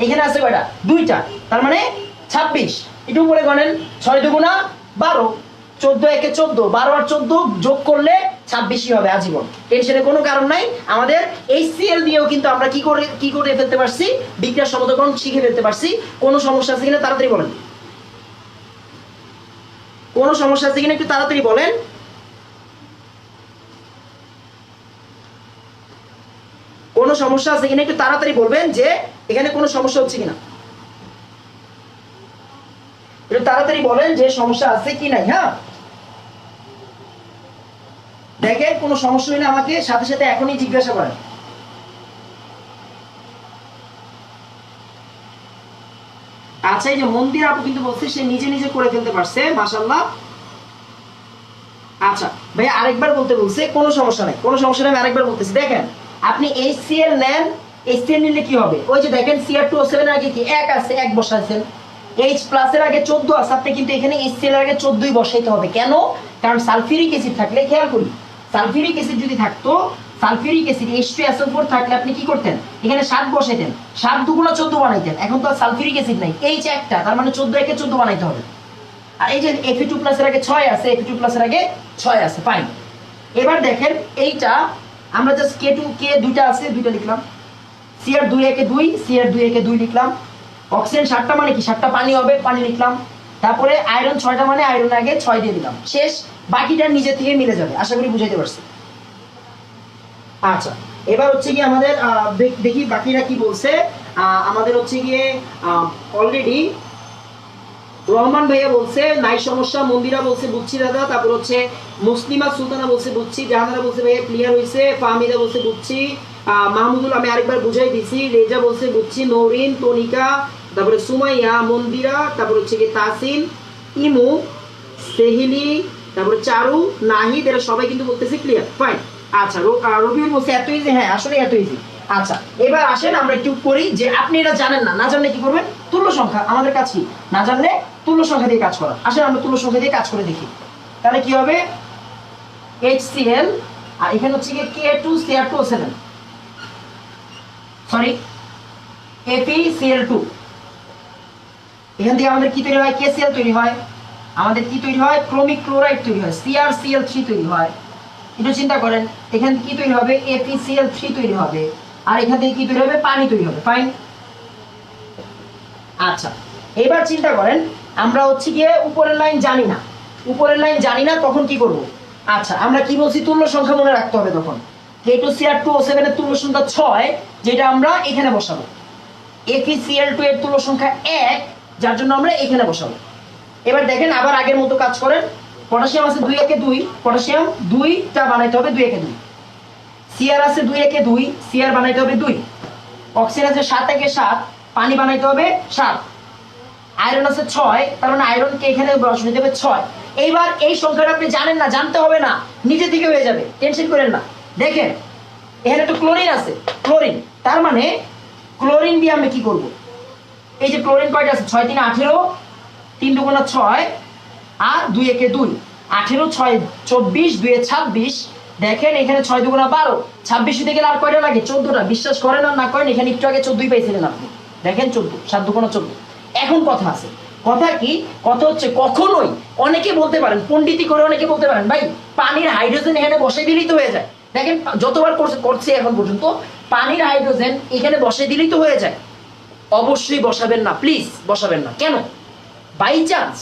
Speaker 1: এখানে আছে কয়টা? 2টা, তার মানে 26। একটু উপরে গণেন, 6 দুগুণা 12, 14 একে 14, 12 আর 14 যোগ করলে 26ই হবে আজীবন। টেনশনের কোনো কারণ নাই। আমাদের HCl দিয়েও কিন্তু আমরা কি করে ফেলতে পারছি, বিক্রিয়ার সমীকরণ শিখে ফেলতে পারছি। কোনো সমস্যা আছে কিনা তাড়াতাড়ি বলেন, কোনো সমস্যা আছে কিনা একটু তাড়াতাড়ি বলেন। কোনো সমস্যা আছে কিনা একটু তাড়াতাড়ি বলবেন যে এখানে কোনো সমস্যা হচ্ছে কিনা, একটু তাড়াতাড়ি বলেন যে সমস্যা আছে কি নাই। হ্যাঁ দেখেন কোনো সমস্যা হলে আমাকে সাথে সাথে এখনই জিজ্ঞাসা করেন। আচ্ছা, এই যে মন্দির আপু কিন্তু বলছে সে নিজে নিজে করে ফেলতে পারছে, মাশাআল্লাহ। আচ্ছা ভাই আরেকবার বলতে বলছে, কোনো সমস্যা নাই, কোনো সমস্যা নাই, আমি আরেকবার বলতেছি। দেখেন আপনি HCl নেন, HCl নিলে কি হবে? ওই যে দেখেন Cr2O7 এর আগে কি 1 আছে, 1 বসাইছেন। H+ এর আগে 14 আছে, আপনি কিন্তু এখানে HCl এর আগে 14ই বসাইতে হবে। কেন? কারণ সালফিউরিক অ্যাসিড থাকলে, খেয়াল করি, সালফিউরিক অ্যাসিড যদি থাকতো, সালফিউরিক অ্যাসিড H2SO4 থাকলে আপনি কি করতেন? এখানে 7 বসাইতেন, 7 দুগুণা 14 বানাইতেন। এখন তো সালফিউরিক অ্যাসিড নাই, H একটা, তার মানে 14 একে 14 বানাইতে হবে। আর এই যে Fe2+ এর আগে 6 আছে, Fe2+ এর আগে 6 আছে, ফাইন। এবার দেখেন এইটা আমরা জাস্ট K2 দুইটা আছে, দুইটা লিখলাম। Cr2 একে 2, Cr2 একে 2 লিখলাম। অক্সিজেন 7টা, মানে কি 7টা পানি হবে, পানি লিখলাম। তারপরে আয়রন 6টা, মানে আয়রন আগে 6 দিয়ে দিলাম, শেষ। বাকিটা নিজে থেকে মিলে যাবে, আশা করি বুঝাইতে পারছি। আচ্ছা এবার হচ্ছে কি আমাদের দেখি বাকিরা কি বলছে। আমাদের হচ্ছে গিয়ে অলরেডি রহমান ভাইয়া বলছে নাই সমস্যা, মন্দিরা বলছে বুঝছি দাদা, তারপর হচ্ছে মুসলিমা সুলতানা বলছে বুঝছি, জাহানারা বলছে ভাইয়া ক্লিয়ার হয়েছে, ফাহমিদা বলছে বুঝছি,
Speaker 2: মাহমুদুল আমি আরেকবার বুঝাই দিছি, রেজা বলছে বুঝছি, নৌরিন, তনিকা, তারপরে সুমাইয়া, মন্দিরা, তারপর হচ্ছে কি তাসিন, ইমু, সেহিলি, তারপরে চারু, নাহিদ, এরা সবাই কিন্তু বলতেছে ক্লিয়ার, ফাইন। আচ্ছা রবিউল বলছে এত ইজি, হ্যাঁ আসলে এত ইজি। আচ্ছা এবার আসেন আমরা একটু করি যে আপনি এটা জানেন না, না জানলে কি করবেন, তুল্য সংখ্যা আমাদের কাছে না জানলে তুল্য সংখ্যা দিয়ে কাজ করা। আসেন আমরা তুল্য সংখ্যা দিয়ে কাজ করে দেখি, তাহলে কি হবে, HCl আর এখানে হচ্ছে কি K2Cr2O7, সরি FeCl2, এখান থেকে আমাদের কি তৈরি হয়, KCl তৈরি হয়, আমাদের কি তৈরি হয়, ক্রোমিক ক্লোরাইড তৈরি হয়, CrCl3 তৈরি হয়। একটু চিন্তা করেন, এখান থেকে কি তৈরি হবে, FeCl3 তৈরি হবে, আর এখান থেকে কি তৈরি হবে, পানি তৈরি হবে, ফাইন। আচ্ছা এবার চিন্তা করেন, আমরা হচ্ছে গিয়ে উপরের লাইন জানি না, উপরের লাইন জানি না, তখন কি করব, আচ্ছা আমরা কি বলছি, তুল্য সংখ্যা মনে রাখতে হবে তখন। K2Cr2O7 এর তুল্য সংখ্যা 6, যেটা আমরা এখানে বসাবো। FeCl2 এর তুল্য সংখ্যা 1, যার জন্য আমরা এখানে বসাবো। এবার দেখেন আবার আগের মতো কাজ করেন, পটাশিয়াম আছে 2 1 2, পটাশিয়াম 2টা বানাইতে হবে 2 1 2, Cr আছে 2 1 2, Cr বানাইতে হবে 2, অক্সিজেন আছে 7 1 7, পানি বানাইতে হবে 7, আয়রন আছে 6, তার মানে আয়রনকে এখানে বসানো যাবে 6। এইবার এই সংখ্যাটা আপনি জানেন না, জানতে হবে না, নিজে থেকে হয়ে যাবে, টেনশন করেন না। দেখেন এখানে তো ক্লোরিন আছে, ক্লোরিন, তার মানে ক্লোরিন দিয়ে আমি কি করব, এই যে ক্লোরিন কয়টা আছে, 6 3 18, 3 2 6 আর 2 1 2, 18 6 24, 2 26, দেখেন এখানে 6 2 12, 26 দিতে গেলে আর কয়টা লাগে, 14টা। বিশ্বাস করেন আর না করেন, এখানে একটু আগে 14ই পাইছিলেন আপনি, দেখেন 14, 7 2 14। এখন কথা আছে, কথা কি, কথা হচ্ছে কখনোই, অনেকে বলতে পারেন পণ্ডিতি করে, অনেকে বলতে পারেন ভাই পানির হাইড্রোজেন এখানে বসাই দিলেই তো হয়ে যায়। দেখেন যতবার করছে এখন পর্যন্ত, পানির হাইড্রোজেন এখানে বসাই দিলেই তো হয়ে যায়। অবশ্যই বসাবেন না, প্লিজ বসাবেন না। কেন, বাই চান্স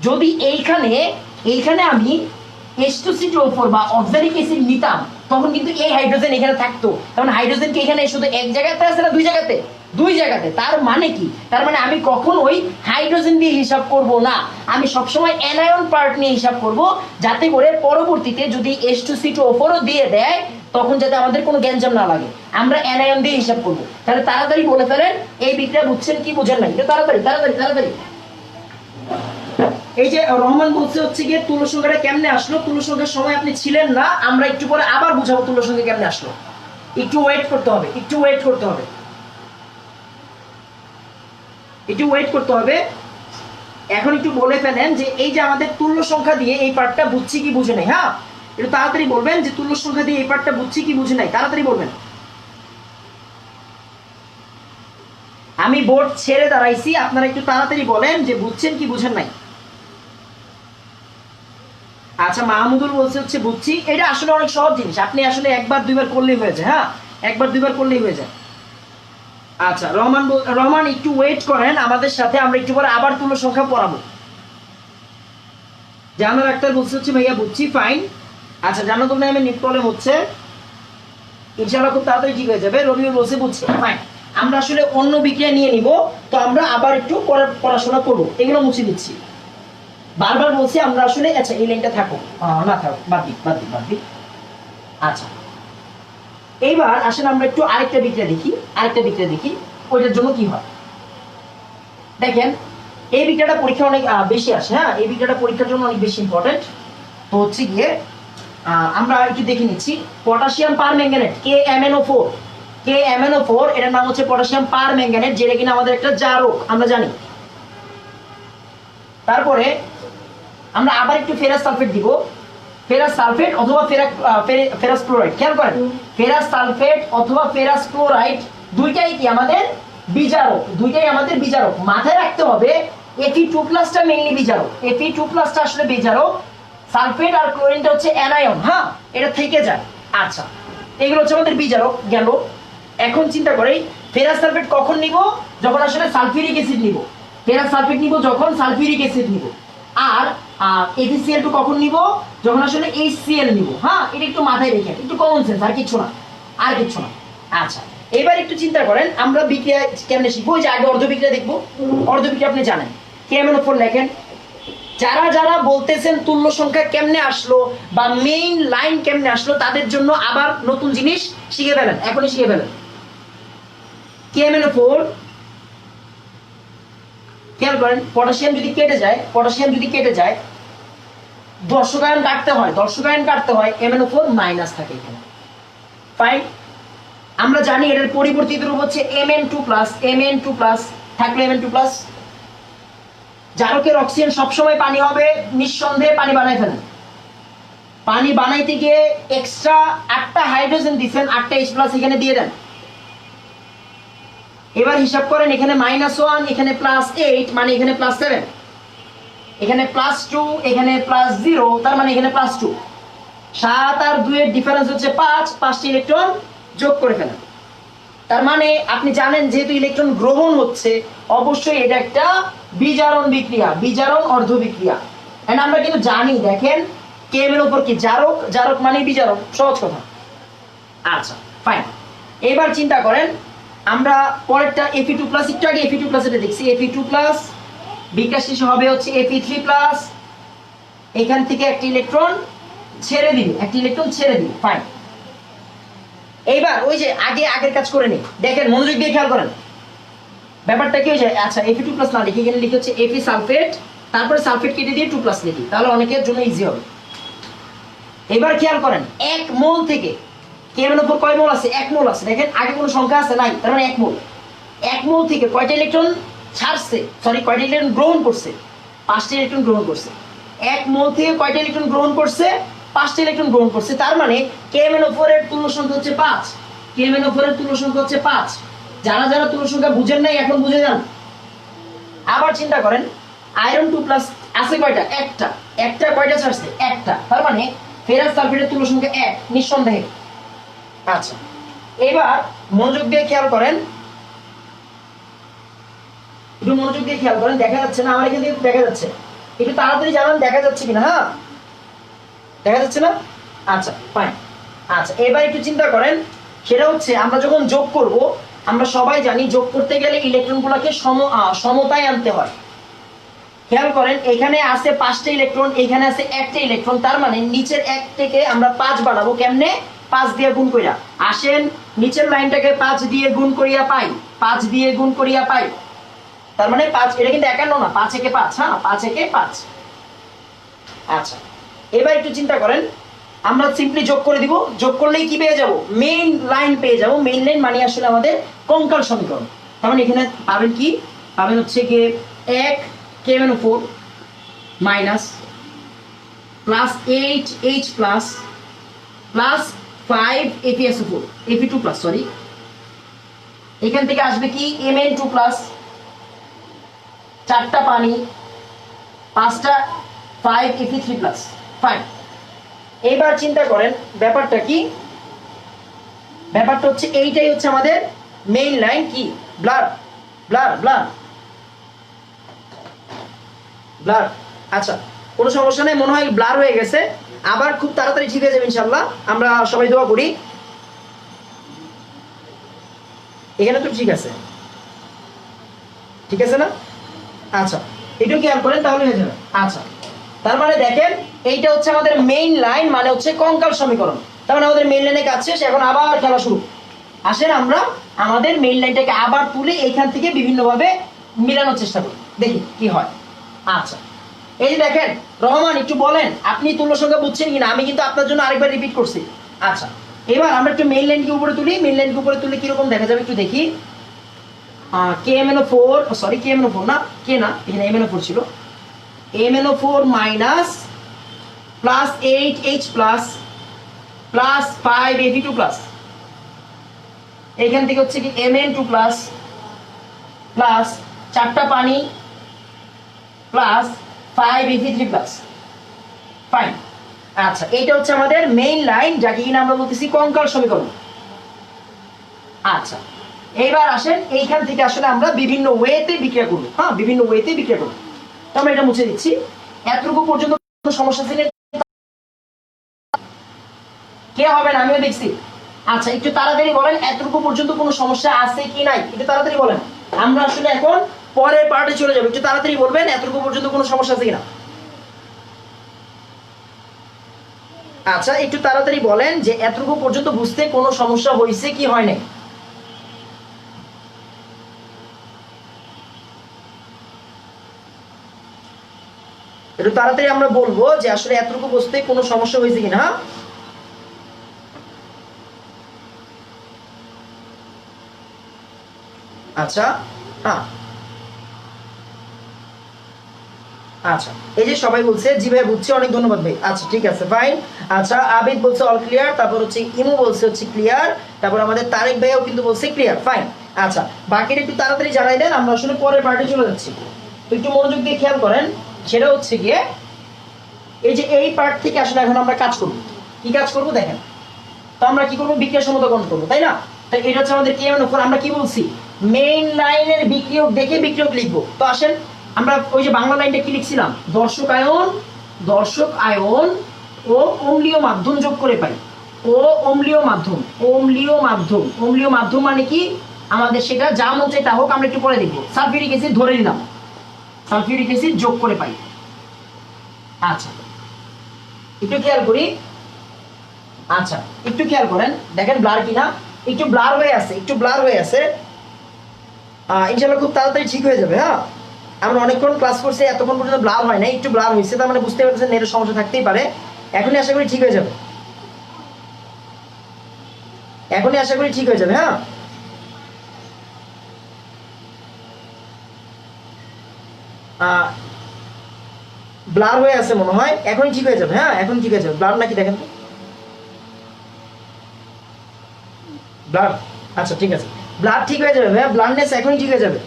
Speaker 2: যদি এইখানে আমি H2C2O4 বা অক্সালিক অ্যাসিড নিতাম, তখন কিন্তু এই হাইড্রোজেন এখানে থাকতো, কারণ হাইড্রোজেন কি এখানে শুধু এক জায়গাতে আছে না দুই জায়গাতে, দুই জায়গাতে। তার মানে কি, তার মানে আমি কখনোই হাইড্রোজেন দিয়ে হিসাব করব না, আমি সবসময় অ্যানায়ন পার্ট নিয়ে হিসাব করব, যাতে করে পরবর্তীতে যদি H2C2O4 দিয়ে দেয় তখন যাতে আমাদের কোনো গ্যাঞ্জাম না লাগে, আমরা অ্যানায়ন দিয়ে হিসাব করব। তাহলে তাড়াতাড়ি বলে ফেলেন এই বিক্রিয়া বুঝছেন কি বুঝেন নাই, এটা তাড়াতাড়ি তাড়াতাড়ি তাড়াতাড়ি। এই যে রহমান বলছে হচ্ছে গিয়ে তুল্য সংখ্যাটা কেমনে আসলো, তুল্য সংখ্যার সময় আপনি ছিলেন না, আমরা একটু পরে আবার বুঝাবো তুল্য সংখ্যা কেমনে আসলো, একটু ওয়েট করতে হবে, একটু ওয়েট করতে হবে, একটু ওয়েট করতে হবে। এখন একটু বলে ফেলেন যে এই যে আমাদের তুল্য সংখ্যা দিয়ে এই পার্টটা বুঝছি কি বুঝে নাই, হ্যাঁ একটু তাড়াতাড়ি বলবেন যে তুল্য সংখ্যা দিয়ে এই পার্টটা বুঝছি কি বুঝে নাই, তাড়াতাড়ি বলবেন। আমি বোর্ড ছেড়ে দাঁড়াইছি, আপনারা একটু তাড়াতাড়ি বলেন যে বুঝছেন কি বুঝেন নাই। আচ্ছা মাহমুদুল বলছে হচ্ছে বুঝছি, এটা আসলে অনেক সহজ জিনিস, আপনি আসলে একবার দুইবার করলেই হয়ে যায়, হ্যাঁ একবার দুইবার করলেই হয়ে যায়। আচ্ছা রহমান একটু ওয়েট করেন আমাদের সাথে, আমরা একটু পরে আবার তুল্য সংখ্যা পড়াবো। জানার আক্তার বলছে হচ্ছে ভাইয়া বুঝছি, ফাইন। আচ্ছা জান্নাতুল নাইমের নেট প্রবলেম হচ্ছে, ইনশাআল্লাহ খুব তাড়াতাড়ি ঠিক হয়ে যাবে। রবিউল বলছে বুঝছি, ফাইন। আমরা আসলে অন্য বিক্রিয়া নিয়ে নিব, তো আমরা আবার একটু পড়াশোনা করবো, এগুলো মুছে দিচ্ছি। বারবার বলছি আমরা আসলে, আচ্ছা এই লাইনটা থাকো না থাকো, বাদ দিই বাদ দিই বাদ দিই। আচ্ছা এইবার আসেন আমরা একটু আরেকটা বিক্রিয়া দেখি, ওইটার জন্য কি হয়। দেখেন এই বিক্রিয়াটা পরীক্ষা অনেক বেশি আসে, হ্যাঁ এই বিক্রিয়াটা পরীক্ষার জন্য অনেক বেশি ইম্পর্টেন্ট। তো হচ্ছে গিয়ে আমরা একটু দেখে নিচ্ছি, পটাশিয়াম পার ম্যাঙ্গানেট KMnO4, এটার নাম হচ্ছে পটাশিয়াম পার ম্যাঙ্গানেট, যেটা কিনা আমাদের একটা জারক আমরা জানি। তারপরে আমরা আবার একটু ফেরাস সালফেট দিব, ফেরাস সালফেট অথবা ফেরাস ক্লোরাইড। খেয়াল করেন ফেরাস সালফেট অথবা ফেরাস ক্লোরাইড দুইটাই কি আমাদের বিজারক, দুইটাই আমাদের বিজারক। মাথায় রাখতে হবে Fe2+টা মেইনলি বিজারক, Fe2+টা আসলে বিজারক, সালফেট আর ক্লোরিনটা হচ্ছে অ্যানায়ন, হ্যাঁ এটা থেকে যায়। আচ্ছা এগুলো হচ্ছে আমাদের বিজারক গেল। এখন চিন্তা করি ফেরাস সালফেট কখন নিব, যখন আসলে সালফিউরিক অ্যাসিড নিব, ফেরাস সালফেট নিব যখন সালফিউরিক অ্যাসিড নিব। আর FeCl2 কখন নিব, যখন আসলে HCl নিব, হ্যাঁ এটা একটু মাথায় রেখে, একটু কমন সেন্স, আর কিছু না আর কিছু না। আচ্ছা এবার একটু চিন্তা করেন আমরা বিক্রিয়া কেমনে শিখবো, যে আগে অর্ধ বিক্রিয়া দেখবো। অর্ধ বিক্রিয়া আপনি জানেন, KMnO4 লেখেন, যারা যারা বলতেছেন তুল্য সংখ্যা কেমনে আসলো বা মেইন লাইন কেমনে আসলো, তাদের জন্য আবার নতুন জিনিস শিখে ফেলেন, এখনই শিখে ফেলেন। KMnO4, খেয়াল করেন পটাশিয়াম যদি কেটে যায় দর্শকায়ন কাটতে হয় MnO4 মাইনাস থাকে এখানে। ফাইন, আমরা জানি এটার পরিবর্তিত রূপ হচ্ছে Mn2+, থাকলে Mn2+। জারকের অক্সিজেন সবসময় পানি হবে, নিঃসন্দেহে পানি বানাই ফেলেন। পানি বানাইতে গিয়ে এক্সট্রা 8টা হাইড্রোজেন দিচ্ছেন, 8টা H+ এখানে দিয়ে দেন। এবার হিসাব করেন, এখানে -1, এখানে +8, মানে এখানে +7, এখানে +2, এখানে +0, তার মানে এখানে +2। 7 আর 2 এর ডিফারেন্স হচ্ছে 5, 5টি ইলেকট্রন যোগ করে ফেলেন। তার মানে আপনি জানেন যেহেতু ইলেকট্রন গ্রহণ হচ্ছে, অবশ্যই এটা একটা বিজারণ বিক্রিয়া, বিজারণ অর্ধ বিক্রিয়া। এন্ড আমরা কিন্তু জানি, দেখেন KMnO4 কি জারক মানে বিজারক, সহজ কথা। আচ্ছা ফাইন, এবার চিন্তা করেন আমরা পরেরটা Fe2+, একটু আগে Fe2+ এটা দেখছি। Fe2+ বিকাশ শেষে হবে হচ্ছে Fe3+, এখান থেকে একটা ইলেকট্রন ছেড়ে দিবে, ফাইন। এইবার ওই যে আগের কাজ করে নি, দেখেন মনোযোগ দিয়ে খেয়াল করেন ব্যাপারটা কি হয়েছে। আচ্ছা Fe2+ না লিখে এখানে লিখে হচ্ছে Fe সালফেট, তারপরে সালফেট কেটে দিয়ে 2+ লিখি, তাহলে অনেকের জন্য ইজি হবে। এবার খেয়াল করেন 1 মোল থেকে KMnO4 কয় মোল আছে? 1 মোল আছে। দেখেন আগে কোনো সংখ্যা আছে নাই, তার মানে 1 মোল। 1 মোল থেকে কয়টা ইলেকট্রন ছাড়ছে, কয়টা ইলেকট্রন গ্রহণ করছে? 5টা ইলেকট্রন গ্রহণ করছে। 1 মোল থেকে কয়টা ইলেকট্রন গ্রহণ করছে? 5টা ইলেকট্রন গ্রহণ করছে। তার মানে KMnO4 এর তুল্য সংখ্যা হচ্ছে 5। KMnO4 এর তুল্য সংখ্যা হচ্ছে 5। যারা তুল্য সংখ্যা বুঝেন নাই এখন বুঝে যান। আবার চিন্তা করেন আয়রন 2+ আছে কয়টা? একটা কয়টা ছাড়ছে? একটা। তার মানে ফেরাস সালফেটের তুল্য সংখ্যা 1 নিঃসন্দেহে। আচ্ছা এবার মনোযোগ দিয়ে খেয়াল করেন, দেখা যাচ্ছে না? আমার এখান থেকে দেখা যাচ্ছে, একটু তাড়াতাড়ি জানান দেখা যাচ্ছে কিনা। হ্যাঁ দেখা যাচ্ছে না? আচ্ছা ফাইন। আচ্ছা এবার একটু চিন্তা করেন, সেটা হচ্ছে আমরা যখন যোগ করব, আমরা সবাই জানি যোগ করতে গেলে ইলেকট্রনগুলোকে সমতায় আনতে হয়। খেয়াল করেন এখানে আছে 5টা ইলেকট্রন, এখানে আছে 1টা ইলেকট্রন, তার মানে নিচের 1 থেকে আমরা 5 বানাবো কেমনে? 5 দিয়ে গুণ কইরা। আসেন নিচের লাইনটাকে 5 দিয়ে গুণ করিয়া পাই, তার মানে 5, এটা কিন্তু 51 না, 5 একে 5। হ্যাঁ 5 একে 5। আচ্ছা এবার একটু চিন্তা করেন, আমরা সিম্পলি যোগ করে দিব, যোগ করলেই কি পেয়ে যাব? মেইন লাইন পেয়ে যাব। মেইন লাইন মানে আসলে আমাদের কঙ্কাল সমীকরণ। তার মানে এখানে পাবেন কি? পাবেন হচ্ছে কি 1 KMnO4 minus +8H+ plus 5 FeSO4 Fe2+, sorry. এখান থেকে আসবে কি Mn2+, 4টা পানি, 5টা 5 Fe3+, ফাইন। এবার চিন্তা করেন ব্যাপারটা কি? ব্যাপারটা হচ্ছে এইটাই হচ্ছে আমাদের মেইন লাইন। কি? ব্লাড। আচ্ছা কোনো সমস্যা নেই, মনে হয় ব্লার হয়ে গেছে, আবার খুব তাড়াতাড়ি ঠিক হয়ে যাবে ইনশাআল্লাহ। আমরা সবাই দোয়া করি। এখানে তো ঠিক আছে না? আচ্ছা একটু খেয়াল করেন তাহলে হয়ে যাবে। আচ্ছা তার মানে দেখেন এইটা হচ্ছে আমাদের মেইন লাইন, মানে হচ্ছে কঙ্কাল সমীকরণ। তার মানে আমাদের মেইন লাইনে কাজ শেষ, এখন আবার খেলা শুরু। আসেন আমরা আমাদের মেইন লাইনটাকে আবার তুলে এইখান থেকে বিভিন্নভাবে মিলানোর চেষ্টা করি, দেখি কি হয়। আচ্ছা এই যে দেখেন রহমান, একটু বলেন আপনি তুল্য সংখ্যা বুঝছেন কিনা? আমি কিন্তু আপনার জন্য আরেকবার রিপিট করছি। আচ্ছা এবার আমরা একটু মেইন লাইনকে উপরে তুলি। মেইন লাইনকে উপরে তুলে কিরকম দেখা যাবে একটু দেখি। KMnO4, সরি KMnO4 না, কে না, এখানে MnO4 ছিল। MnO4 minus +8H+ plus 5 Fe2+, এখান থেকে হচ্ছে কি Mn2+ প্লাস 4টা পানি প্লাস 5 Fe3+, ফাইন। আচ্ছা এইটা হচ্ছে আমাদের মেইন লাইন, যাকে কিনা আমরা বলতেছি কঙ্কাল সমীকরণ। আচ্ছা এইবার আসেন এইখান থেকে আসলে আমরা বিভিন্ন ওয়েতে বিক্রিয়া করব। হ্যাঁ বিভিন্ন ওয়েতে বিক্রিয়া করব। তো আমরা এটা মুছে দিচ্ছি। এতটুকু পর্যন্ত কোনো সমস্যা ছিল কে হবে না? আমিও দেখছি। আচ্ছা একটু তাড়াতাড়ি বলেন এতটুকু পর্যন্ত কোনো সমস্যা আছে কি নাই, একটু তাড়াতাড়ি বলেন। আমরা আসলে এখন পরের পার্টে চলে যাবো, একটু তাড়াতাড়ি বলবেন এতটুকু পর্যন্ত কোনো সমস্যা আছে কিনা। আচ্ছা একটু তাড়াতাড়ি বলেন যে এতটুকু পর্যন্ত বুঝতে কোনো সমস্যা হয়েছে কি হয় নাই? একটু তাড়াতাড়ি আমরা বলবো যে আসলে এতটুকু বুঝতে কোনো সমস্যা হয়েছে কিনা। হ্যাঁ আচ্ছা হ্যাঁ আচ্ছা, এই যে সবাই বলছে জি ভাই বুঝছি, অনেক ধন্যবাদ ভাই। আচ্ছা ঠিক আছে ফাইন। আচ্ছা আবিদ বলছে অল ক্লিয়ার, তারপর হচ্ছে ইমু বলছে হচ্ছে ক্লিয়ার, তারপর আমাদের তারেক ভাইও কিন্তু বলছে ক্লিয়ার, ফাইন। আচ্ছা বাকিটা একটু তাড়াতাড়ি জানাই দেন, আমরা আসলে পরের পার্টে চলে যাচ্ছি। তো একটু মনোযোগ দিয়ে খেয়াল করেন, সেটা হচ্ছে গিয়ে এই যে এই পার্ট থেকে আসলে এখন আমরা কাজ করব। কি কাজ করব দেখেন, তো আমরা কি করব, বিক্রিয়া সমতাকরণ করবো, তাই না? তাই এটা হচ্ছে আমাদের কেমন উপর, আমরা কি বলছি মেইন লাইনের বিক্রিয়ক দেখে বিক্রিয়ক লিখবো। তো আসেন আমরা ওই যে বাংলা লাইনটা কি লিখছিলাম, দর্শক আয়ন ও অম্লীয় মাধ্যম যোগ করে পাই। ও অম্লীয় মাধ্যম, অম্লীয় মাধ্যম মানে কি, আমাদের সেটা যা মন চাই তা হোক, আমরা একটু পরে দেখবো। সালফিউরিক অ্যাসিড ধরে নিলাম, সালফিউরিক অ্যাসিড যোগ করে পাই। আচ্ছা একটু খেয়াল করি, আচ্ছা একটু খেয়াল করেন, দেখেন ব্লার কিনা, একটু ব্লার হয়ে আছে, ইনশাআল্লাহ খুব তাড়াতাড়ি ঠিক হয়ে যাবে। হ্যাঁ আমরা অনেকক্ষণ ক্লাস করছি, এতক্ষণ পর্যন্ত ব্লার হয় না, একটু ব্লার হয়েছে, তার মানে বুঝতে পারছেন নেটের সমস্যা থাকতেই পারে। এখনই আশা করি ঠিক হয়ে যাবে, হ্যাঁ ব্লার হয়ে আছে মনে হয়, এখনই ঠিক হয়ে যাবে। হ্যাঁ এখন ঠিক হয়ে যাবে, ব্লার নাকি দেখেন তো, ব্লার, আচ্ছা ঠিক আছে, ব্লাড ঠিক হয়ে যাবে ভাইয়া, ব্লাডনেস এখনই ঠিক হয়ে যাবে।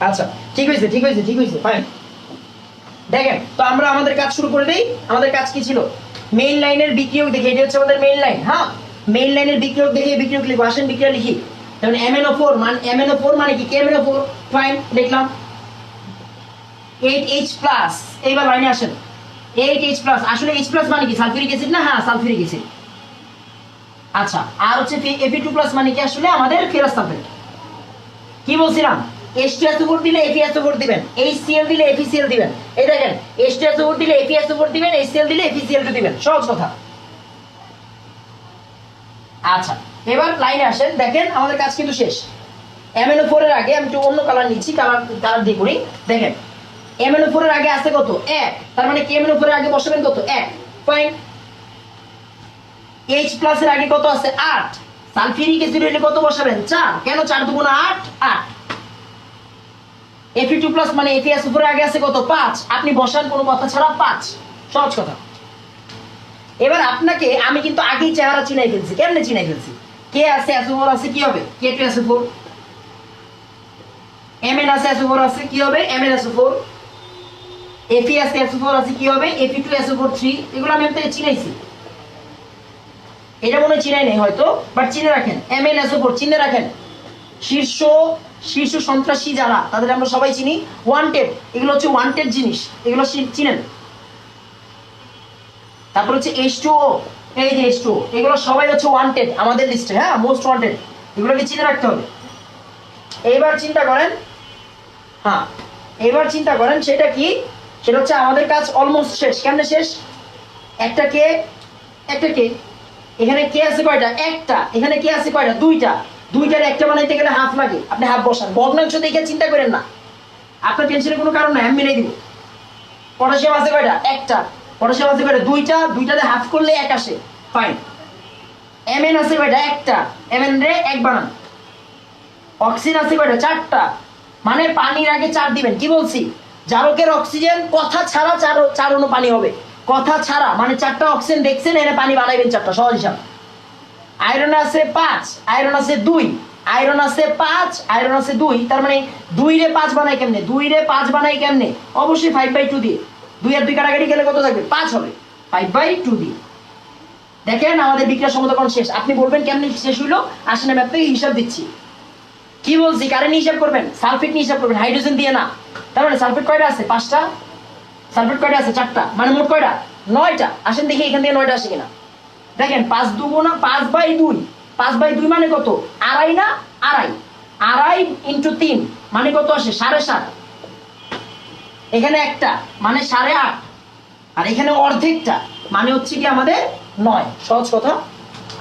Speaker 2: আচ্ছা ঠিক হয়েছে ফাইন। দেখেন তো আমরা আমাদের কাজ শুরু করে দেই। আমাদের কাজ কি ছিল, মেইন লাইনের বিক্রিয়ক দেখে, এটা হচ্ছে আমাদের মেইন লাইন। হ্যাঁ মেইন লাইনের বিক্রিয়ক দেখে বিক্রিয়ক লিখবো, আসেন বিক্রিয়া লিখি। যেমন MnO4 মানে কি, KMnO4, ফাইন লিখলাম। 8H+, এইবার লাইনে আসেন, 8H+, আসলে H+ মানে কি সালফিউরিক অ্যাসিড না? হ্যাঁ সালফিউরিক অ্যাসিড। আচ্ছা আর হচ্ছে Fe2+ মানে কি, আসলে আমাদের ফেরাস সালফেট। কি বলছিলাম, H2SO4 দিলে FeSO4 দিবেন, HCl দিলে FeCl দিবেন। এই দেখেন H2SO4 দিলে FeSO4 দিবেন, HCl দিলে FeCl2 দিবেন, সহজ কথা। আচ্ছা এবার লাইনে আসেন, দেখেন আমাদের কাজ কিন্তু শেষ। MnO4 এর আগে আমি একটু অন্য কালার নিচ্ছি, কালার দিয়ে করি। দেখেন MnO4 এর আগে আছে কত, 1, তার মানে KMnO4 এর আগে বসাবেন কত, 1, ফাইন। H+ এর আগে কত আছে, 8, সালফিউরিক অ্যাসিড হলে কত বসাবেন, 4, কেন 4 2 8, 8। Fe2+ মানে FeSO4 এর আগে আছে কত, 5, আপনি বসান কোনো কথা ছাড়া 5, সহজ কথা। এবার আপনাকে আমি কিন্তু আগেই চেহারা চিনাই ফেলছি, কেমনে চিনাই ফেলছি, কে আছে SO4 আছে কি হবে, K2SO4, Mn আছে SO4 আছে কি হবে, MnSO4, Fe আছে SO4 আছে কি হবে, Fe2SO4, 3, এগুলো আমি আপনাকে চিনাইছি। এটা মনে চিনাই নেই হয়তো, বাট চিনে রাখেন, MnSO4 চিনে রাখেন। শীর্ষ সন্ত্রাসী যারা, তাদের আমরা সবাই চিনি, ওয়ান্টেড, এগুলো হচ্ছে ওয়ান্টেড জিনিস, এগুলো চিনেন। তারপর হচ্ছে H2O, এই যে H2O, এগুলো সবাই হচ্ছে ওয়ান্টেড আমাদের লিস্টে, হ্যাঁ মোস্ট ওয়ান্টেড, এগুলোকে চিনে রাখতে হবে। এইবার চিন্তা করেন, হ্যাঁ এবার চিন্তা করেন সেটা কি, সেটা হচ্ছে আমাদের কাজ অলমোস্ট শেষ। কেমনে শেষ, একটা কে, এখানে কে আছে কয়টা, একটা, এখানে কে আছে কয়টা, দুইটা, দুইটার একটা বানাইতে গেলে হাফ লাগে, আপনি হাফ বসান। ভগ্নাংশ দেখে চিন্তা করেন না, আপনার টেনশনের কোনো কারণ নাই, আমি মিলাই দিব। পটাশিয়াম আছে কয়টা, একটা, পটাশিয়াম আছে কয়টা, দুইটা, দুইটাতে হাফ করলে 1 আসে, ফাইন। Mn আছে কয়টা, একটা, Mn রে 1 বানান। অক্সিজেন আছে কয়টা, 4টা, মানে পানির আগে 4 দিবেন। কি বলছি, জারকের অক্সিজেন কথা ছাড়া 4 অণু পানি হবে, কথা ছাড়া, মানে 4টা অক্সিজেন দেখছেন, এনে পানি বানাইবেন 4টা, সহজ হিসাব। আয়রন আছে 5, আয়রন আছে 2, আয়রন আছে 5, আয়রন আছে 2, তার মানে 2 রে 5 বানাই কেমনে, 2 রে 5 বানাই কেমনে, অবশ্যই 5/2 দিয়ে, 2 আর 2 কাটাকাটি গেলে কত থাকবে, 5 হবে, 5/2 দিয়ে। দেখেন আমাদের বিক্রিয়া সমতাকরণ শেষ। আপনি বলবেন কেমনে শেষ হইলো, আসেন আমি আপনাকে হিসাব দিচ্ছি। কি বলছি, কারেন্ট হিসাব করবেন, সালফেট নিয়ে হিসাব করবেন, হাইড্রোজেন দিয়ে না। তার মানে সালফেট কয়টা আছে, 5টা, সালফেট কয়টা আছে, 4টা, মানে মোট কয়টা, 9টা। আসেন দেখি এখান থেকে 9টা আসে কিনা। দেখেন 5 2 না 5/2, 5/2 মানে কত, 2.5 না, 2.5, 2.5 × 3 মানে কত আসে, 7.5, এখানে একটা মানে 8.5, আর এখানে অর্ধেকটা মানে হচ্ছে কি আমাদের 9। সহজ কথা,